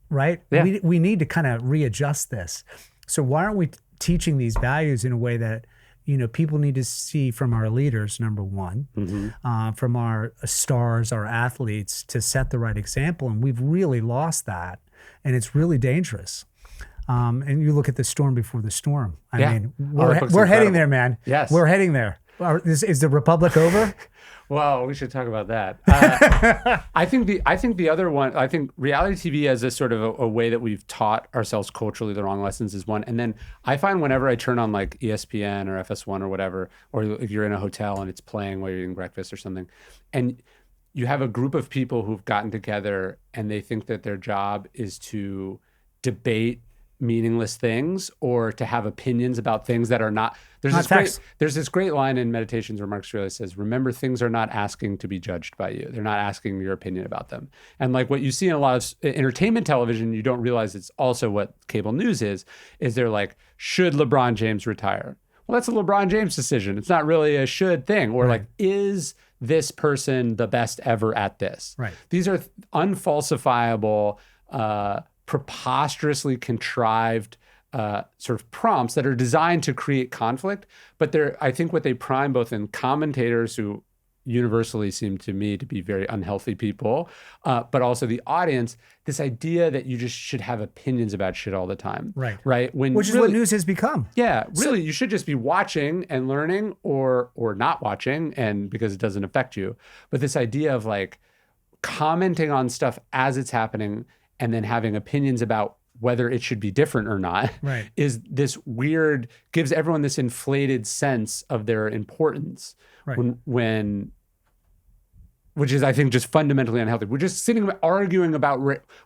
right. Yeah. We need to kind of readjust this. So why aren't we teaching these values in a way that people need to see from our leaders, number one, from our stars, our athletes, to set the right example? And we've really lost that, and it's really dangerous. And you look at the storm before the storm. I mean, we're heading there, man. Yes. We're heading there. Is the Republic over? Well, we should talk about that. I think the other one, I think reality TV as a sort of a way that we've taught ourselves culturally the wrong lessons is one. And then I find whenever I turn on like ESPN or FS1 or whatever, or if you're in a hotel and it's playing while you're eating breakfast or something, and you have a group of people who've gotten together and they think that their job is to debate meaningless things or to have opinions about things that are not. There's this great line in Meditations where Marcus Aurelius says, remember, things are not asking to be judged by you. They're not asking your opinion about them. And like what you see in a lot of entertainment television, you don't realize it's also what cable news is they're like, should LeBron James retire? Well, that's a LeBron James decision. It's not really a should thing. Or like, is this person the best ever at this? Right. These are unfalsifiable, preposterously contrived sort of prompts that are designed to create conflict. But I think what they prime both in commentators who universally seem to me to be very unhealthy people, but also the audience, this idea that you just should have opinions about shit all the time. Right. Right. Which is what news has become. Yeah. Really, you should just be watching and learning or not watching, and because it doesn't affect you. But this idea of like commenting on stuff as it's happening and then having opinions about whether it should be different or not, right, is this weird, gives everyone this inflated sense of their importance, right, which is, I think, just fundamentally unhealthy. We're just sitting arguing about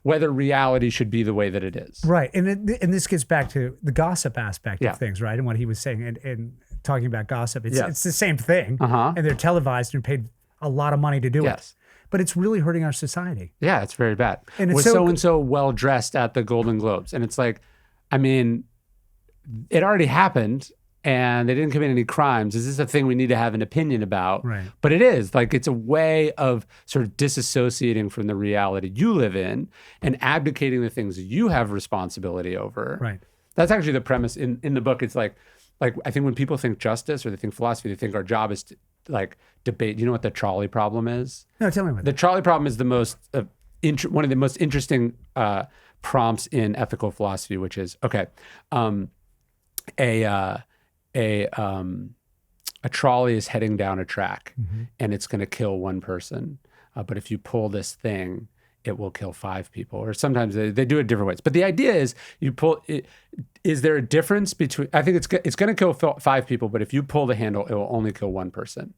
whether reality should be the way that it is. Right. And this gets back to the gossip aspect of things, right? And what he was saying and talking about gossip. It's the same thing. And they're televised and paid a lot of money to do it. But it's really hurting our society. Yeah, it's very bad. And was so-and-so well-dressed at the Golden Globes? And it's like, I mean, it already happened and they didn't commit any crimes. Is this a thing we need to have an opinion about? Right. But it is. Like, it's a way of sort of disassociating from the reality you live in and abdicating the things you have responsibility over. Right. That's actually the premise in the book. It's like I think when people think justice or they think philosophy, they think our job is to like debate. You know what the trolley problem is? No, tell me what. The trolley problem is the most one of the most interesting prompts in ethical philosophy, which is a trolley is heading down a track and it's going to kill one person, but if you pull this thing, it will kill 5 people. Or sometimes they do it different ways. But the idea is you pull it. Is there a difference between, I think it's going to kill 5 people, but if you pull the handle, it will only kill 1 person.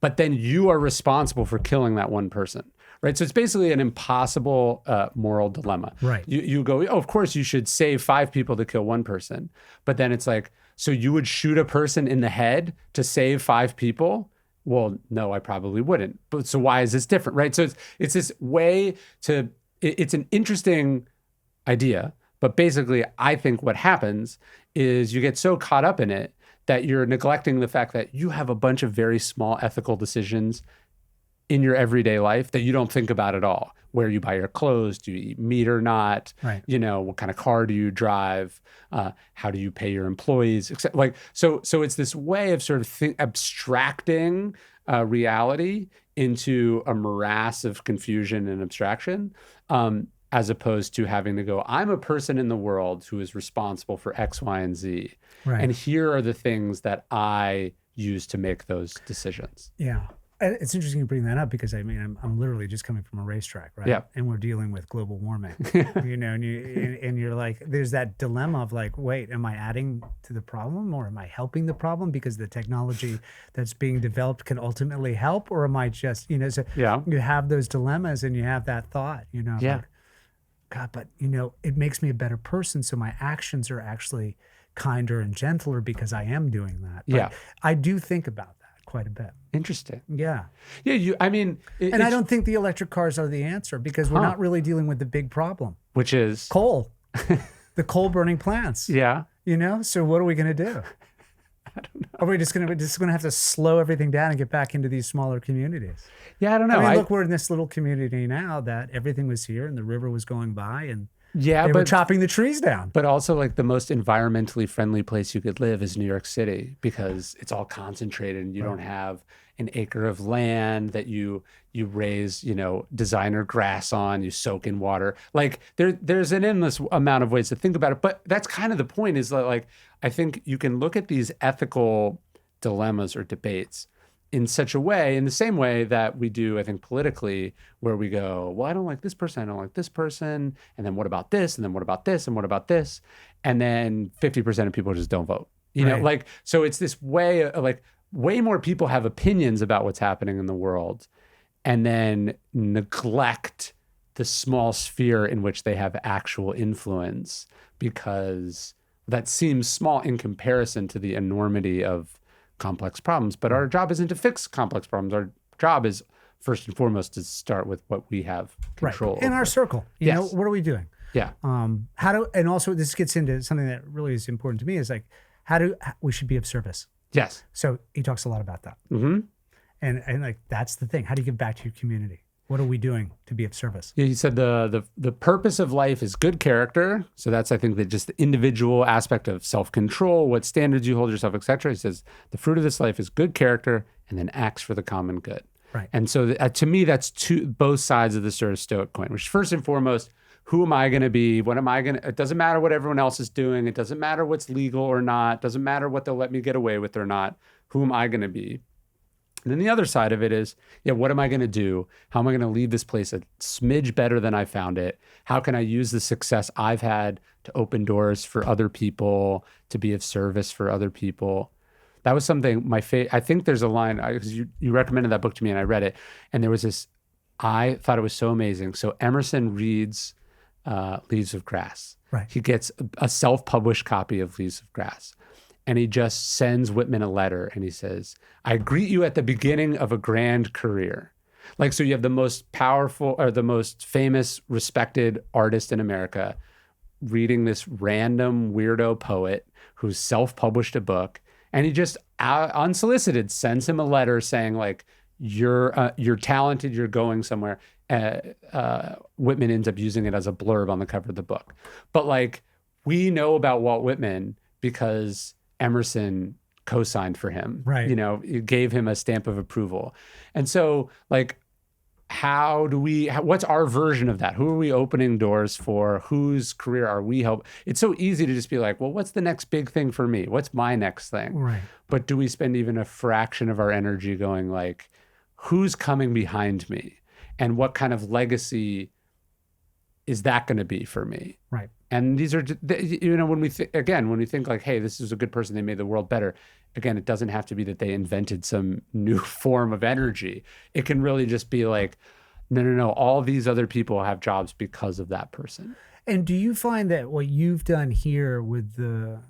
But then you are responsible for killing that 1 person, right? So it's basically an impossible moral dilemma. Right. You go, oh, of course you should save 5 people to kill 1 person. But then it's like, so you would shoot a person in the head to save 5 people? Well, no, I probably wouldn't. But so why is this different, right? So it's this way to, it's an interesting idea, but basically I think what happens is you get so caught up in it that you're neglecting the fact that you have a bunch of very small ethical decisions in your everyday life that you don't think about at all. Where you buy your clothes, do you eat meat or not? Right. You know, what kind of car do you drive? How do you pay your employees? Like, so it's this way of sort of abstracting reality into a morass of confusion and abstraction, as opposed to having to go, I'm a person in the world who is responsible for X, Y, and Z. Right. And here are the things that I use to make those decisions. Yeah. It's interesting you bring that up because I mean I'm literally just coming from a racetrack, right? Yeah. And we're dealing with global warming, you know, and you're like, there's that dilemma of like, wait, am I adding to the problem or am I helping the problem because the technology that's being developed can ultimately help, or am I just, you know? So you have those dilemmas and you have that thought, you know, like, God, but you know, it makes me a better person, so my actions are actually kinder and gentler because I am doing that. But I do think about that quite a bit. Interesting. Yeah. Yeah. I mean, and I don't think the electric cars are the answer because we're not really dealing with the big problem, which is coal, the coal burning plants. Yeah. You know, so what are we going to do? I don't know. Are we just going to have to slow everything down and get back into these smaller communities? Yeah, I don't know. I mean, look, we're in this little community now that everything was here and the river was going by and they were chopping the trees down. But also, like, the most environmentally friendly place you could live is New York City because it's all concentrated and you don't have an acre of land that you raise, you know, designer grass on, you soak in water. Like there's an endless amount of ways to think about it. But that's kind of the point, is that, like, I think you can look at these ethical dilemmas or debates in such a way, in the same way that we do, I think, politically, where we go, well, I don't like this person, I don't like this person, and then what about this, and then what about this, and what about this? And then 50% of people just don't vote. You know, like, so it's this way of like, way more people have opinions about what's happening in the world and then neglect the small sphere in which they have actual influence, because that seems small in comparison to the enormity of complex problems. But our job isn't to fix complex problems. Our job is first and foremost to start with what we have control in over. our circle. You know, what are we doing? Yeah. And also this gets into something that really is important to me is like, we should be of service. Yes. So he talks a lot about that. Mm-hmm. And like, that's the thing. How do you give back to your community? What are we doing to be of service? Yeah, he said the purpose of life is good character. So that's, I think, just the individual aspect of self-control, what standards you hold yourself, etc. He says the fruit of this life is good character and then acts for the common good. Right. And so to me, that's both sides of the sort of Stoic coin, which first and foremost, who am I going to be? What am I going to, it doesn't matter what everyone else is doing. It doesn't matter what's legal or not. It doesn't matter what they'll let me get away with or not. Who am I going to be? And then the other side of it is, what am I going to do? How am I going to leave this place a smidge better than I found it? How can I use the success I've had to open doors for other people, to be of service for other people? That was something I think there's a line, because you recommended that book to me and I read it. And there was this, I thought it was so amazing. So Emerson reads Leaves of Grass. Right. He gets a self-published copy of Leaves of Grass. And he just sends Whitman a letter and he says, I greet you at the beginning of a grand career. Like, so you have the most powerful or the most famous, respected artist in America reading this random weirdo poet who's self-published a book. And he just unsolicited sends him a letter saying like, you're talented, you're going somewhere. Whitman ends up using it as a blurb on the cover of the book. But like, we know about Walt Whitman because Emerson co-signed for him, right? You know, it gave him a stamp of approval. And so like, what's our version of that? Who are we opening doors for? Whose career are we helping? It's so easy to just be like, well, what's the next big thing for me? What's my next thing? Right. But do we spend even a fraction of our energy going like, who's coming behind me? And what kind of legacy is that going to be for me? Right. And these are, you know, when we think like, hey, this is a good person, they made the world better. Again, it doesn't have to be that they invented some new form of energy. It can really just be like, no, all these other people have jobs because of that person. And do you find that what you've done here with the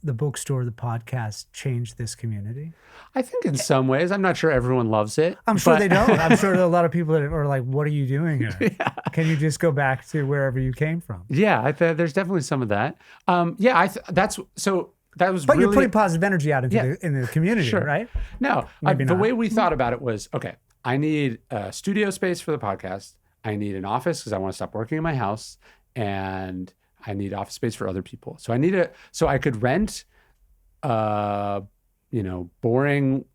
bookstore, the podcast, changed this community? I think in some ways. I'm not sure everyone loves it. I'm sure they don't. I'm sure there are a lot of people that are like, what are you doing here? Yeah. Can you just go back to wherever you came from? Yeah, there's definitely some of that. That was But really, you're putting positive energy out into the community, sure. right? No, the way we thought about it was, okay, I need a studio space for the podcast. I need an office because I want to stop working in my house, and I need office space for other people. So I could rent, boring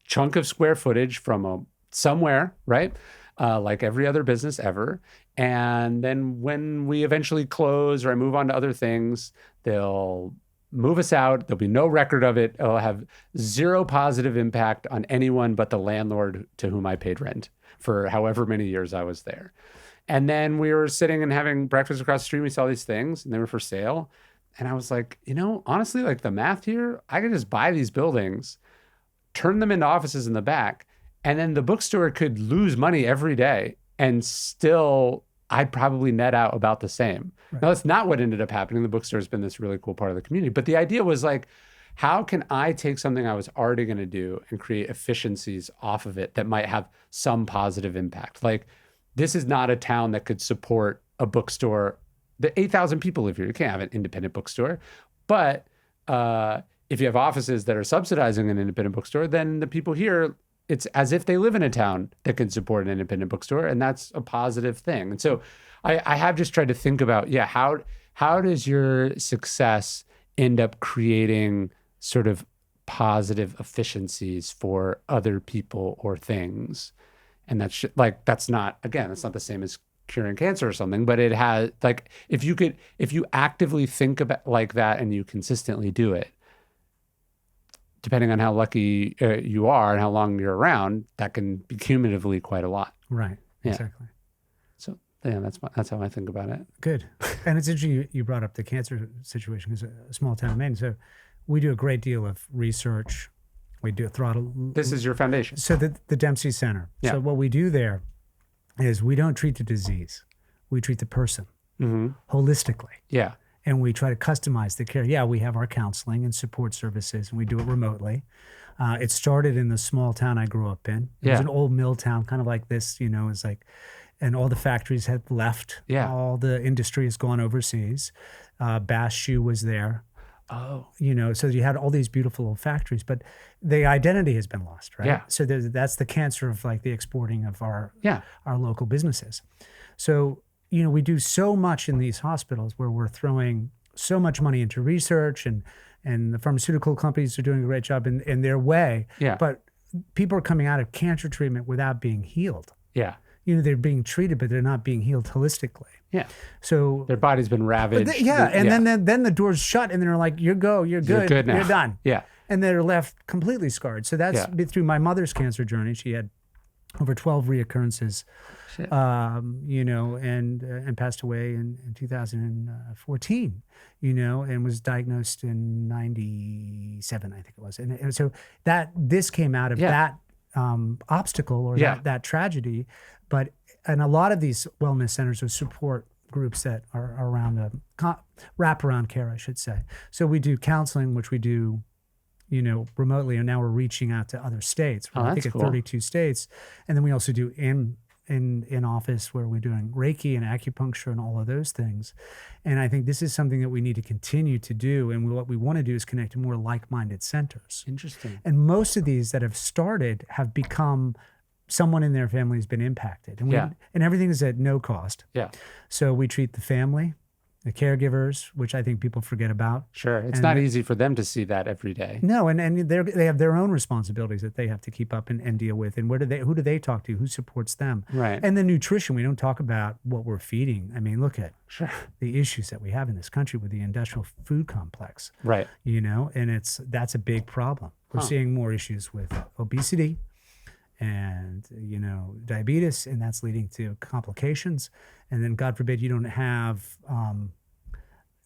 chunk of square footage from somewhere, right? Like every other business ever. And then when we eventually close or I move on to other things, they'll move us out. There'll be no record of it. It'll have zero positive impact on anyone but the landlord to whom I paid rent for however many years I was there. And then we were sitting and having breakfast across the street. We saw these things and they were for sale. And I was like, honestly, like the math here, I could just buy these buildings, turn them into offices in the back, and then the bookstore could lose money every day and still I'd probably net out about the same. Right. Now, that's not what ended up happening. The bookstore has been this really cool part of the community. But the idea was like, how can I take something I was already going to do and create efficiencies off of it that might have some positive impact? Like, this is not a town that could support a bookstore. The 8,000 people live here. You can't have an independent bookstore. But if you have offices that are subsidizing an independent bookstore, then the people here, it's as if they live in a town that can support an independent bookstore, and that's a positive thing. And so I have just tried to think about, how does your success end up creating sort of positive efficiencies for other people or things? And that's not the same as curing cancer or something, but it has, like, if you actively think about like that and you consistently do it, depending on how lucky you are and how long you're around, that can be cumulatively quite a lot. Right. Yeah. Exactly. So yeah, that's how I think about it. Good. And it's interesting you brought up the cancer situation because a small town in Maine. So we do a great deal of research. We do a throttle. This is your foundation. So the Dempsey Center. Yeah. So what we do there is we don't treat the disease. We treat the person holistically. Yeah. And we try to customize the care. Yeah, we have our counseling and support services, and we do it remotely. It started in the small town I grew up in. It was an old mill town, kind of like this, it's like, and all the factories had left. Yeah. All the industry has gone overseas. Bass Shoe was there. Oh. So you had all these beautiful old factories, but the identity has been lost, right? Yeah. So that's the cancer of like the exporting of our local businesses. So, we do so much in these hospitals where we're throwing so much money into research and the pharmaceutical companies are doing a great job in their way. Yeah. But people are coming out of cancer treatment without being healed. Yeah. They're being treated, but they're not being healed holistically. Yeah. So their body's been ravaged. Then the door's shut and they're like, you're good. You're good now. You're done. Yeah. And they're left completely scarred. So that's through my mother's cancer journey. She had over 12 reoccurrences, and passed away in 2014, and was diagnosed in 97, I think it was. And so this came out of that obstacle or that tragedy. And a lot of these wellness centers or support groups that are around wraparound care, I should say. So we do counseling, which we do remotely, and now we're reaching out to other states. I think cool. at 32 states. And then we also do in office where we're doing Reiki and acupuncture and all of those things. And I think this is something that we need to continue to do. And what we want to do is connect to more like-minded centers. Interesting. And most of these that have started have become someone in their family has been impacted. And everything is at no cost. Yeah. So we treat the family, the caregivers, which I think people forget about. Sure. It's not easy for them to see that every day. No, and they have their own responsibilities that they have to keep up and deal with. And who do they talk to? Who supports them? Right. And the nutrition, we don't talk about what we're feeding. I mean, look at the issues that we have in this country with the industrial food complex. Right. And that's a big problem. We're seeing more issues with obesity and, diabetes, and that's leading to complications. And then God forbid you don't have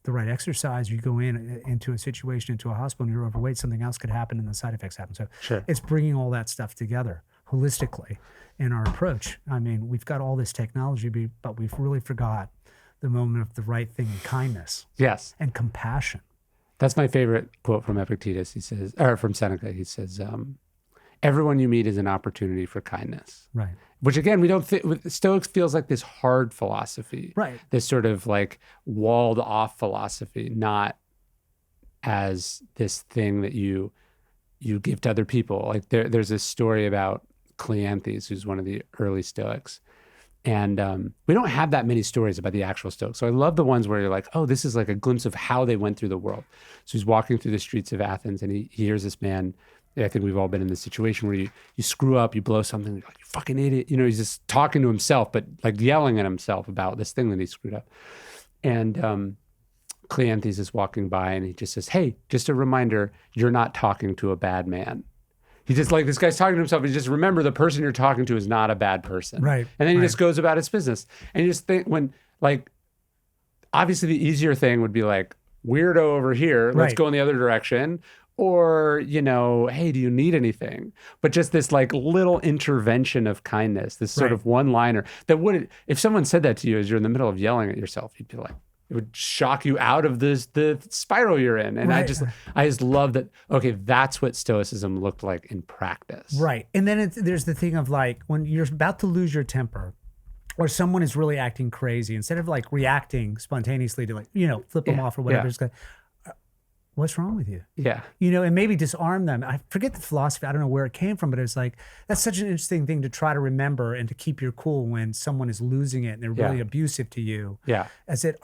the right exercise, you go into a situation, into a hospital, and you're overweight, something else could happen and the side effects happen. So it's bringing all that stuff together holistically in our approach. I mean, we've got all this technology, but we've really forgot the moment of the right thing and kindness. Yes. And compassion. That's my favorite quote from Epictetus. He says, or from Seneca, he says, everyone you meet is an opportunity for kindness. Right. Which again, we don't think, Stoics feels like this hard philosophy. Right. This sort of like walled off philosophy, not as this thing that you give to other people. Like there's this story about Cleanthes, who's one of the early Stoics. And we don't have that many stories about the actual Stoics. So I love the ones where you're like, oh, this is like a glimpse of how they went through the world. So he's walking through the streets of Athens and he hears this man. I think we've all been in this situation where you screw up, you blow something, you're like, you fucking idiot. He's just talking to himself, but like yelling at himself about this thing that he screwed up. And Cleanthes is walking by and he just says, hey, just a reminder, you're not talking to a bad man. He just like, this guy's talking to himself. He just remember the person you're talking to is not a bad person. Right. And then he just goes about his business. And you just think obviously the easier thing would be like, weirdo over here, let's go in the other direction. Or, hey, do you need anything? But just this like little intervention of kindness, this sort of one-liner that if someone said that to you as you're in the middle of yelling at yourself, you'd be like, it would shock you out of the spiral you're in. And I just love that. Okay, that's what Stoicism looked like in practice. Right. And then there's the thing of like, when you're about to lose your temper, or someone is really acting crazy, instead of like reacting spontaneously to like, flip them off or whatever, it's like, what's wrong with you? Yeah. And maybe disarm them. I forget the philosophy. I don't know where it came from, but it's like, that's such an interesting thing to try to remember and to keep your cool when someone is losing it and they're really abusive to you. Yeah.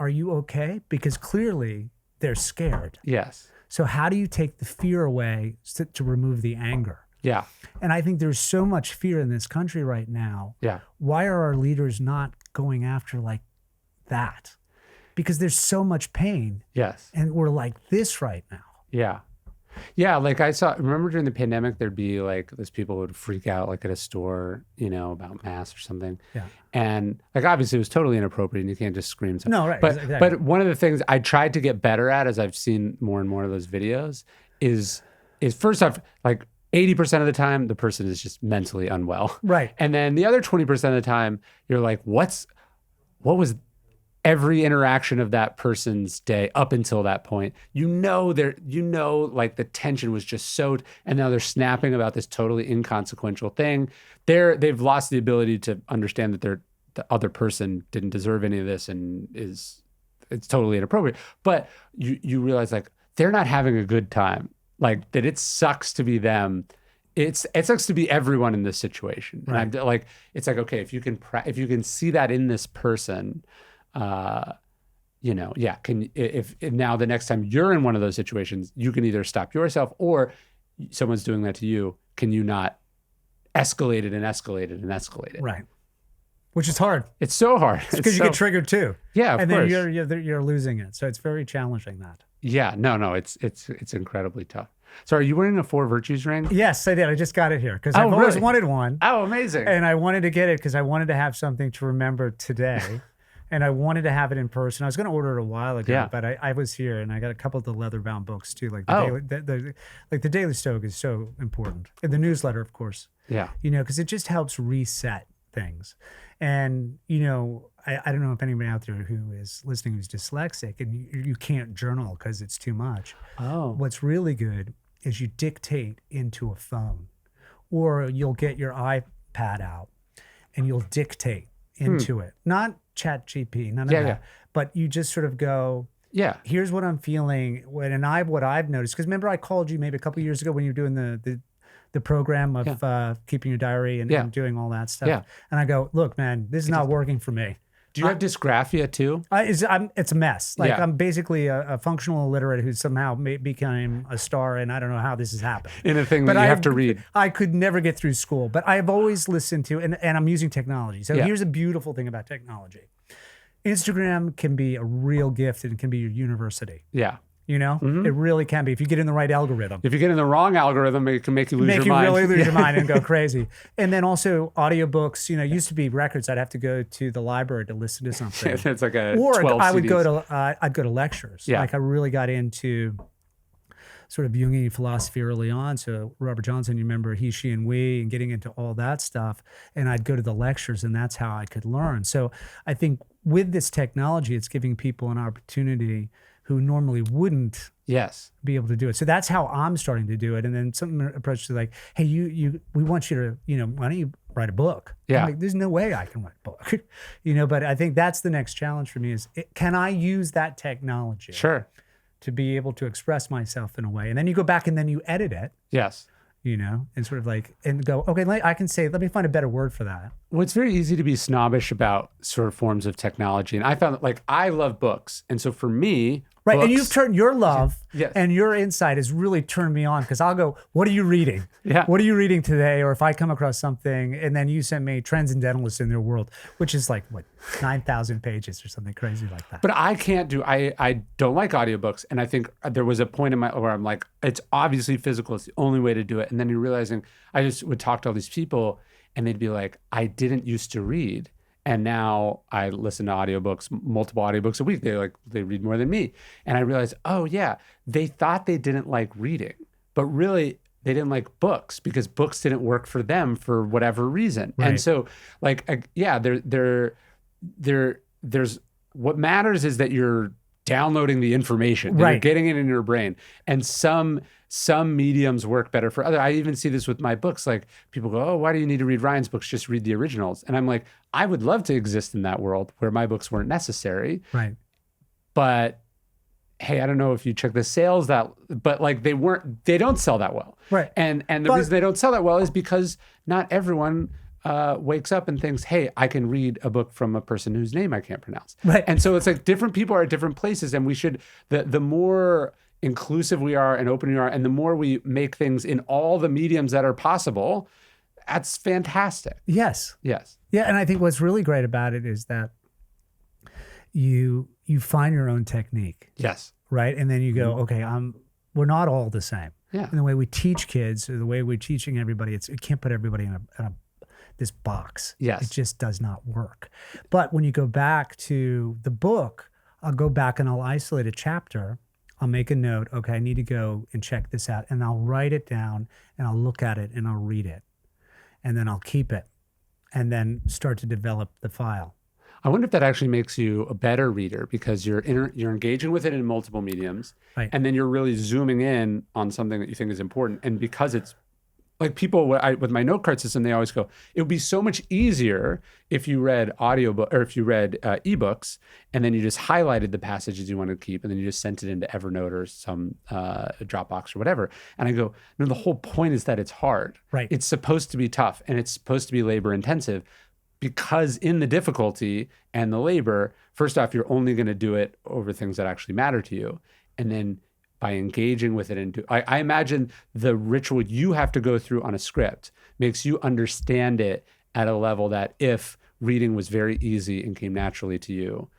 Are you okay? Because clearly they're scared. Yes. So how do you take the fear away to remove the anger? Yeah. And I think there's so much fear in this country right now. Yeah. Why are our leaders not going after like because there's so much pain. Yes. And we're like this right now. Yeah. Yeah, like remember during the pandemic, there'd be like those people who would freak out like at a store, about masks or something. Yeah. And like obviously it was totally inappropriate and you can't just scream. No, right. But Exactly. but one of the things I tried to get better at as I've seen more and more of those videos is first off, like 80% of the time the person is just mentally unwell. Right. And then the other 20% of the time you're like, what was every interaction of that person's day up until that point? Like the tension was just so, and now they're snapping about this totally inconsequential thing. They've lost the ability to understand that the other person didn't deserve any of this and it's totally inappropriate. But you realize like they're not having a good time, like that it sucks to be them. It sucks to be everyone in this situation. Right. And I'm like, it's like, okay, if you can see that in this person, if now the next time you're in one of those situations, you can either stop yourself or someone's doing that to you. Can you not escalate it and escalate it and escalate it? Right. Which is hard. It's so hard. It's because you get triggered too. Yeah, of and course. then you're losing it. So it's very challenging that. Yeah, no, it's incredibly tough. So are you wearing a 4 virtues ring? Yes, I did. I just got it here because I've always wanted one. Oh, amazing. And I wanted to get it because I wanted to have something to remember today. And I wanted to have it in person. I was going to order it a while ago, but I was here and I got a couple of the leather-bound books too. Like the Daily Stoic is so important. And the newsletter, of course. Yeah. Because it just helps reset things. And, I don't know if anybody out there who is listening who's dyslexic and you can't journal because it's too much. Oh. What's really good is you dictate into a phone, or you'll get your iPad out and you'll dictate into it. Not chat GP, none of that. Yeah. But you just sort of go, here's what I'm feeling. What I've noticed, because remember I called you maybe a couple of years ago when you were doing the program of keeping your diary and doing all that stuff. Yeah. And I go, look, man, this is not working for me. Do you have dysgraphia too? It's a mess. Like I'm basically a functional illiterate who somehow became a star, and I don't know how this has happened. In a thing that you have to read. I could never get through school, but I've always listened to, and I'm using technology. So here's a beautiful thing about technology. Instagram can be a real gift and it can be your university. Yeah. It really can be if you get in the right algorithm. If you get in the wrong algorithm, it can make you lose your mind. Make you really lose your mind and go crazy. And then also audiobooks, used to be records. I'd have to go to the library to listen to something. It's like a or 12 I would CDs. I'd go to lectures. Yeah. Like I really got into sort of Jungian philosophy early on. So Robert Johnson, you remember he, she, and we, and getting into all that stuff. And I'd go to the lectures, and that's how I could learn. So I think with this technology, it's giving people an opportunity who normally wouldn't be able to do it. So that's how I'm starting to do it. And then some approach to like, hey, we want you to, why don't you write a book? Yeah. I'm like, there's no way I can write a book, but I think that's the next challenge for me is, can I use that technology to be able to express myself in a way? And then you go back and then you edit it. Yes. And sort of like, and go, okay, I can say, let me find a better word for that. Well, it's very easy to be snobbish about sort of forms of technology. And I found that like, I love books. And so for me, right. books, and you've turned your love and your insight has really turned me on, because I'll go, what are you reading? Yeah. What are you reading today? Or if I come across something, and then you sent me Transcendentalists in Their World, which is like, 9,000 pages or something crazy like that. But I can't do, I don't like audiobooks. And I think there was a point in where I'm like, it's obviously physical. It's the only way to do it. And then you're realizing, I just would talk to all these people and they'd be like, I didn't used to read. And now I listen to audiobooks, multiple audiobooks a week. They read more than me. And I realized, oh yeah, they thought they didn't like reading, but really they didn't like books because books didn't work for them for whatever reason. Right. And so there's what matters is that you're downloading the information, that you're getting it in your brain. And some mediums work better for other. I even see this with my books. Like people go, oh, why do you need to read Ryan's books? Just read the originals. And I'm like, I would love to exist in that world where my books weren't necessary. Right. But hey, I don't know if you check the sales but like they don't sell that well. Right. And the reason they don't sell that well is because not everyone wakes up and thinks, hey, I can read a book from a person whose name I can't pronounce. Right. And so it's like different people are at different places, and we should, the more inclusive we are and open we are, and the more we make things in all the mediums that are possible, that's fantastic. Yes. Yes. Yeah. And I think what's really great about it is that you find your own technique. Yes. Right. And then you go, okay, we're not all the same. Yeah. And the way we teach kids, or the way we're teaching everybody, it can't put everybody in this box. Yes. It just does not work. But when you go back to the book, I'll go back and I'll isolate a chapter. I'll make a note. Okay, I need to go and check this out. And I'll write it down and I'll look at it and I'll read it. And then I'll keep it and then start to develop the file. I wonder if that actually makes you a better reader because you're engaging with it in multiple mediums, Right. and then you're really zooming in on something that you think is important. And because it's like people with my note card system, they always go, it would be so much easier if you read audiobook or if you read ebooks, and then you just highlighted the passages you wanted to keep, and then you just sent it into Evernote or some Dropbox or whatever. And I go, no, the whole point is that it's hard. Right. It's supposed to be tough, and it's supposed to be labor intensive. Because in the difficulty and the labor, first off, you're only going to do it over things that actually matter to you. And then by engaging with it, I imagine the ritual you have to go through on a script makes you understand it at a level that if reading was very easy and came naturally to you,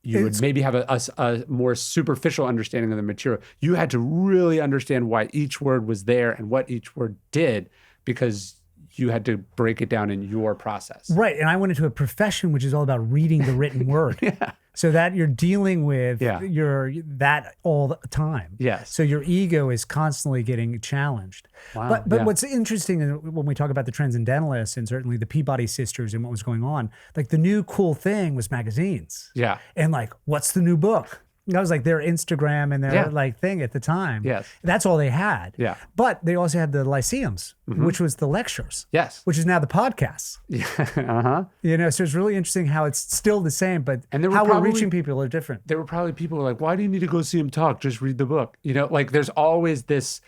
you would maybe have a more superficial understanding of the material. You had to really understand why each word was there and what each word did, because you had to break it down in your process. Right. And I went into a profession which is all about reading the written word. Yeah. So that you're dealing with that all the time. Yes. So your ego is constantly getting challenged. Wow. But what's interesting when we talk about the transcendentalists and certainly the Peabody sisters and what was going on, like the new cool thing was magazines. Yeah. And like, what's the new book? That was like their Instagram and their like thing at the time. Yes. That's all they had. Yeah. But they also had the lyceums, which was the lectures. Yes. Which is now the podcasts. Yeah. Uh-huh. You know, so it's really interesting how it's still the same, but And there were how probably- we're reaching people are different. There were probably people who were like, why do you need to go see him talk? Just read the book. You know, like there's always this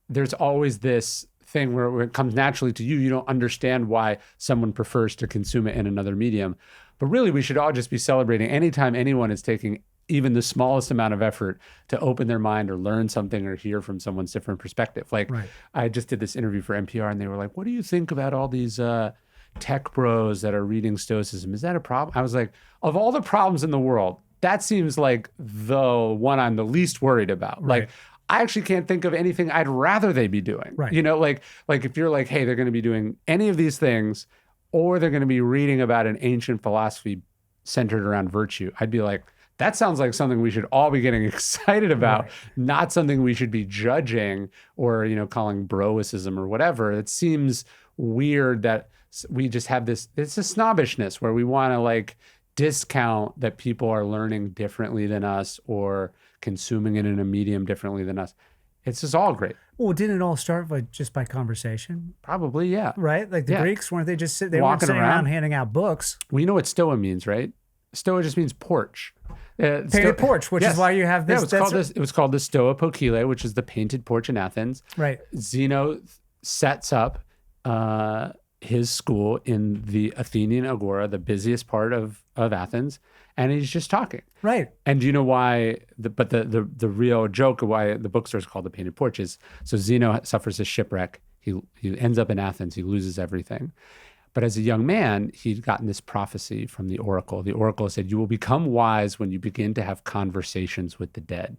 thing where when it comes naturally to you, you don't understand why someone prefers to consume it in another medium. But really, we should all just be celebrating anytime anyone is taking even the smallest amount of effort to open their mind or learn something or hear from someone's different perspective. Like I just did this interview for NPR and they were like, what do you think about all these tech bros that are reading Stoicism? Is that a problem? I was like, of all the problems in the world, that seems like the one I'm the least worried about. Right. Like, I actually can't think of anything I'd rather they be doing. Right. You know, like if you're like, hey, they're going to be doing any of these things, or they're going to be reading about an ancient philosophy centered around virtue, I'd be like, that sounds like something we should all be getting excited about, not something we should be judging or, you know, calling broicism or whatever. It seems weird that we just have this, it's a snobbishness where we want to like discount that people are learning differently than us or consuming it in a medium differently than us. It's just all great. Well, didn't it all start by conversation? Probably, yeah. Right? Like the Greeks, weren't they just they weren't Walking sitting around around handing out books? Well, you know what Stoa means, right? Stoa just means porch. Painted porch, which is why you have this. It was called the Stoa Poikile, which is the painted porch in Athens. Right. Zeno sets up his school in the Athenian Agora, the busiest part of Athens, and he's just talking. Right. And do you know why? The real joke of why the bookstore is called the painted porch is so Zeno suffers a shipwreck. He ends up in Athens. He loses everything. But as a young man, he'd gotten this prophecy from the oracle. The oracle said, you will become wise when you begin to have conversations with the dead.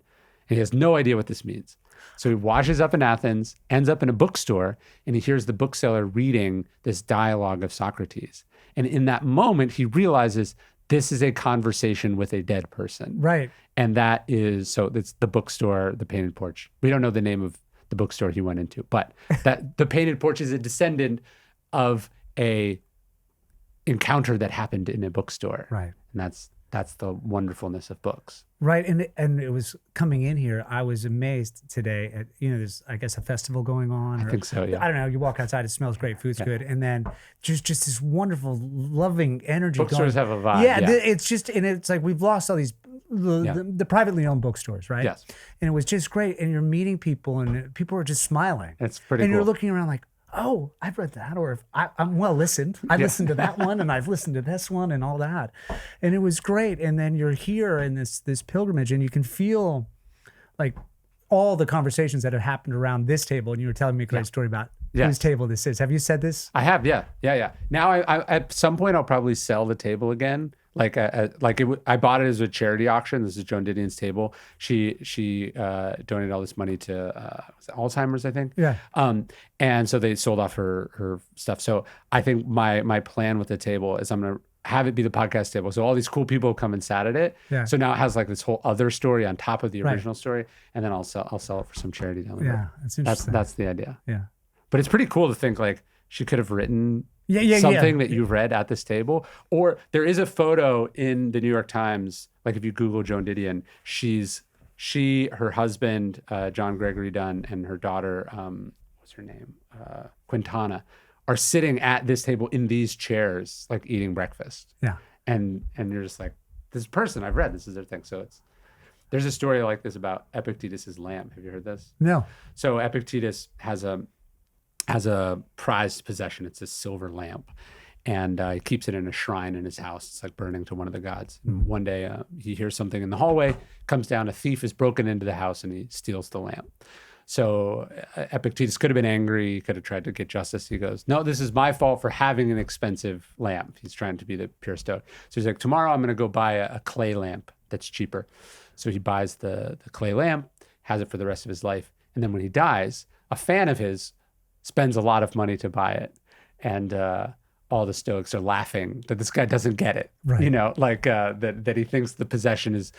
And he has no idea what this means. So he washes up in Athens, ends up in a bookstore, and he hears the bookseller reading this dialogue of Socrates. And in that moment, he realizes this is a conversation with a dead person. Right. And that is, so it's the bookstore, the painted porch. We don't know the name of the bookstore he went into, but that the painted porch is a descendant of a encounter that happened in a bookstore. Right. And that's the wonderfulness of books. Right. And it was coming in here, I was amazed today at, there's, I guess, a festival going on. I think so, yeah. I don't know. You walk outside, it smells great, food's good. And then just this wonderful, loving energy. Bookstores have a vibe. Yeah. It's just, and it's like we've lost all these, the privately owned bookstores, right? Yes. And it was just great. And you're meeting people and people are just smiling. It's pretty And cool. you're looking around like, oh, I've read that, or if I'm well listened. I listened to that one, and I've listened to this one, and all that, and it was great. And then you're here in this pilgrimage, and you can feel like all the conversations that have happened around this table. And you were telling me a great story about whose table this is. Have you said this? I have, yeah. Now, I at some point, I'll probably sell the table again. I bought it as a charity auction. This is Joan Didion's table. She donated all this money to was it Alzheimer's, I think. Yeah. And so they sold off her stuff. So I think my plan with the table is I'm gonna have it be the podcast table. So all these cool people come and sat at it. Yeah. So now it has like this whole other story on top of the Right. original story, and then I'll sell it for some charity down the road. Yeah, that's interesting. That's the idea. Yeah. But it's pretty cool to think like she could have written Yeah. something that you've read at this table. Or there is a photo in the New York Times, like if you Google Joan Didion, her husband, John Gregory Dunn, and her daughter, what's her name? Quintana, are sitting at this table in these chairs, like eating breakfast. Yeah. And you're just like, this person I've read, this is their thing. So there's a story like this about Epictetus's lamp. Have you heard this? No. So Epictetus has a prized possession. It's a silver lamp, and he keeps it in a shrine in his house. It's like burning to one of the gods. And one day he hears something in the hallway, comes down, a thief is broken into the house, and he steals the lamp. So Epictetus could have been angry. He could have tried to get justice. He goes, no, this is my fault for having an expensive lamp. He's trying to be the pure Stoic. So he's like, tomorrow I'm going to go buy a clay lamp that's cheaper. So he buys the clay lamp, has it for the rest of his life. And then when he dies, a fan of his spends a lot of money to buy it. And all the Stoics are laughing that this guy doesn't get it. Right. You know, like that he thinks the possession is,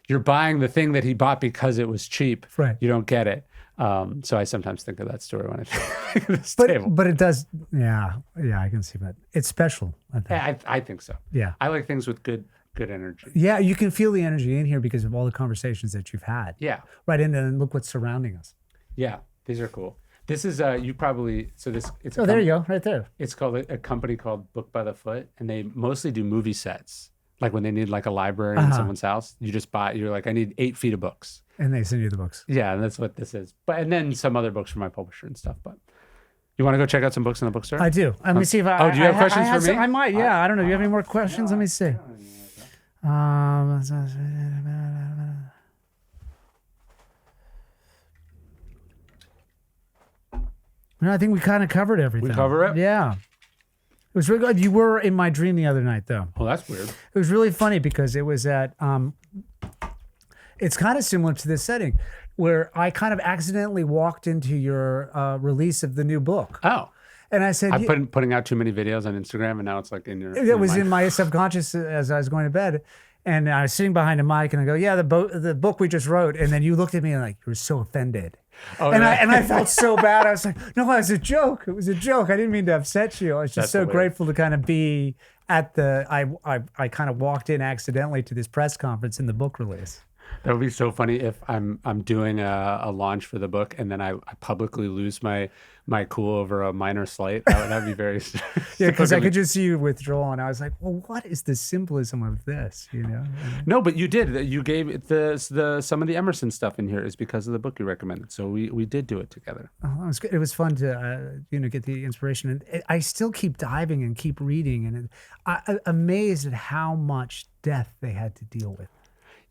you're buying the thing that he bought because it was cheap. Right. You don't get it. So I sometimes think of that story when I think of this table. But it does, yeah, I can see that. It's special, I think. Yeah, I think so. Yeah. I like things with good energy. Yeah, you can feel the energy in here because of all the conversations that you've had. Yeah. Right, and then look what's surrounding us. Yeah, these are cool. This is it's there you go, right there. It's called a company called Book by the Foot, and they mostly do movie sets. Like when they need like a library in someone's house, you're like, I need 8 feet of books. And they send you the books. Yeah, and that's what this is. And then some other books from my publisher and stuff. But you want to go check out some books in the bookstore? I do. Let me see if I. Do you have questions for me? I might. Yeah, I don't know. Do you have any more questions? Let me see. I think we kind of covered everything. We cover it? Yeah. It was really good. You were in my dream the other night, though. Oh, that's weird. It was really funny because it was at, it's kind of similar to this setting where I kind of accidentally walked into your release of the new book. Oh. And I said, I'm putting out too many videos on Instagram, and now it's like in your. It was in my subconscious as I was going to bed. And I was sitting behind a mic and I go, yeah, the book we just wrote. And then you looked at me and like, you were so offended. Oh, and yeah. I felt so bad. I was like, no, it was a joke. It was a joke. I didn't mean to upset you. I was just That's so hilarious. grateful to kind of be at I kind of walked in accidentally to this press conference in the book release. That would be so funny if I'm doing a launch for the book and then I publicly lose my cool over a minor slight. That'd be very Yeah, because I could just see you withdraw, and I was like, well, what is the symbolism of this? You know? No, but you did. You gave it the some of the Emerson stuff in here is because of the book you recommended. So we did do it together. Oh, it was good. It was fun to get the inspiration, and I still keep diving and keep reading, and I'm amazed at how much death they had to deal with.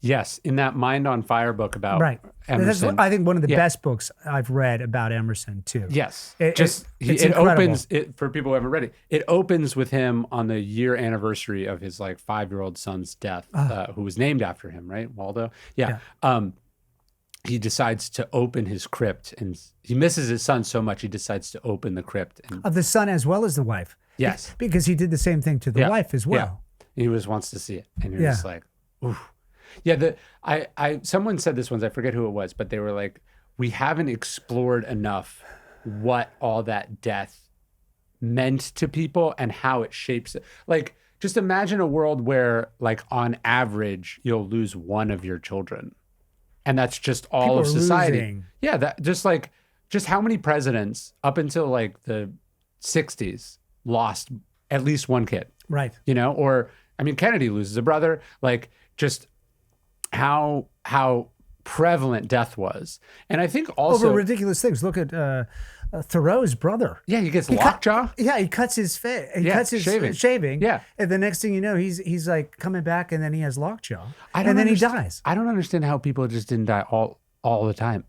Yes, in that Mind on Fire book about Emerson. That's, I think, one of the best books I've read about Emerson too. Yes, it's it incredible. opens for people who haven't read it. It opens with him on the year anniversary of his 5-year-old son's death, who was named after him, right, Waldo? Yeah. He decides to open his crypt, and he misses his son so much he decides to open the crypt of the son as well as the wife. Yes, because he did the same thing to the wife as well. Yeah. He just wants to see it, and you're just like, ooh. Yeah, someone said this once, I forget who it was, but they were like, we haven't explored enough what all that death meant to people and how it shapes it. Like, just imagine a world where, on average, you'll lose one of your children. And that's just all people of society. Losing. Yeah, that just how many presidents up until the 60s lost at least one kid. Right. Or, Kennedy loses a brother, just how prevalent death was. And I think also over ridiculous things. Look at Thoreau's brother. Yeah, he gets lockjaw. He cuts his face. He cuts his shaving. Yeah. And the next thing you know, he's coming back, and then he has lockjaw. And then he dies. I don't understand how people just didn't die all the time.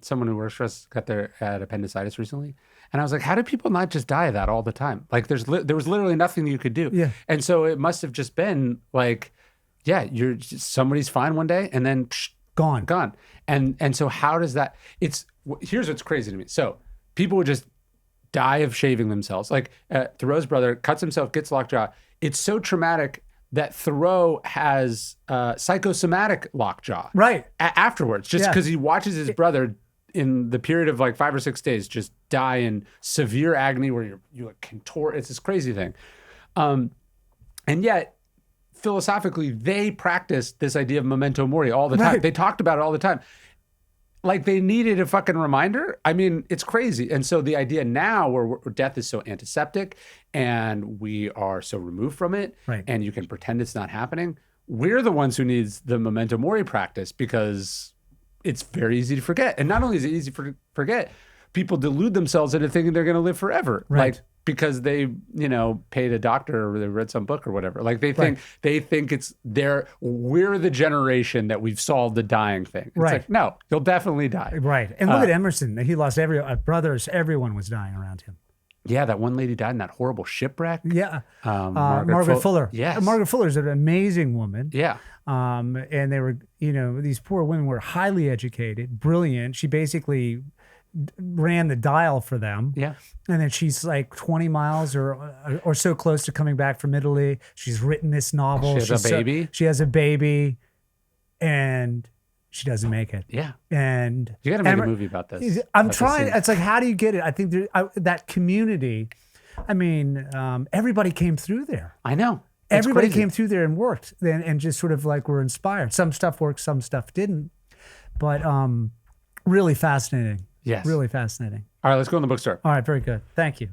Someone who works for us had appendicitis recently, And I was like, how do people not just die of that all the time? Like there was literally nothing you could do. Yeah. And so it must have just been like, yeah, somebody's fine one day and then gone. And so how does that, here's what's crazy to me. So people would just die of shaving themselves. Like Thoreau's brother cuts himself, gets lockjaw. It's so traumatic that Thoreau has psychosomatic lockjaw. Right. Afterwards, just because he watches his brother in the period of like 5 or 6 days just die in severe agony where you like contort. It's this crazy thing. And yet, philosophically, they practiced this idea of memento mori all the time. They talked about it all the time. Like they needed a fucking reminder. I mean, it's crazy. And so the idea now where death is so antiseptic and we are so removed from it and you can pretend it's not happening, we're the ones who needs the memento mori practice because it's very easy to forget. And not only is it easy to forget, people delude themselves into thinking they're going to live forever. Right. Like because they, paid a doctor or they read some book or whatever. Like they think we're the generation that we've solved the dying thing. It's like, no, you'll definitely die. Right. And look at Emerson. He lost brothers. Everyone was dying around him. Yeah, that one lady died in that horrible shipwreck. Yeah. Margaret Fuller. Yes. Margaret Fuller is an amazing woman. Yeah. And they were, these poor women were highly educated, brilliant. She basically ran the dial for them. Yeah. And then she's like 20 miles or so close to coming back from Italy. She's written this novel. She has a baby. She has a baby and she doesn't make it. Yeah. And you got to make a movie about this. I'm trying. It's like, how do you get it? I think that community, everybody came through there. I know. Everybody came through there and worked and just sort of like were inspired. Some stuff worked, some stuff didn't. But really fascinating. Yes. Really fascinating. All right, let's go in the bookstore. All right, very good. Thank you.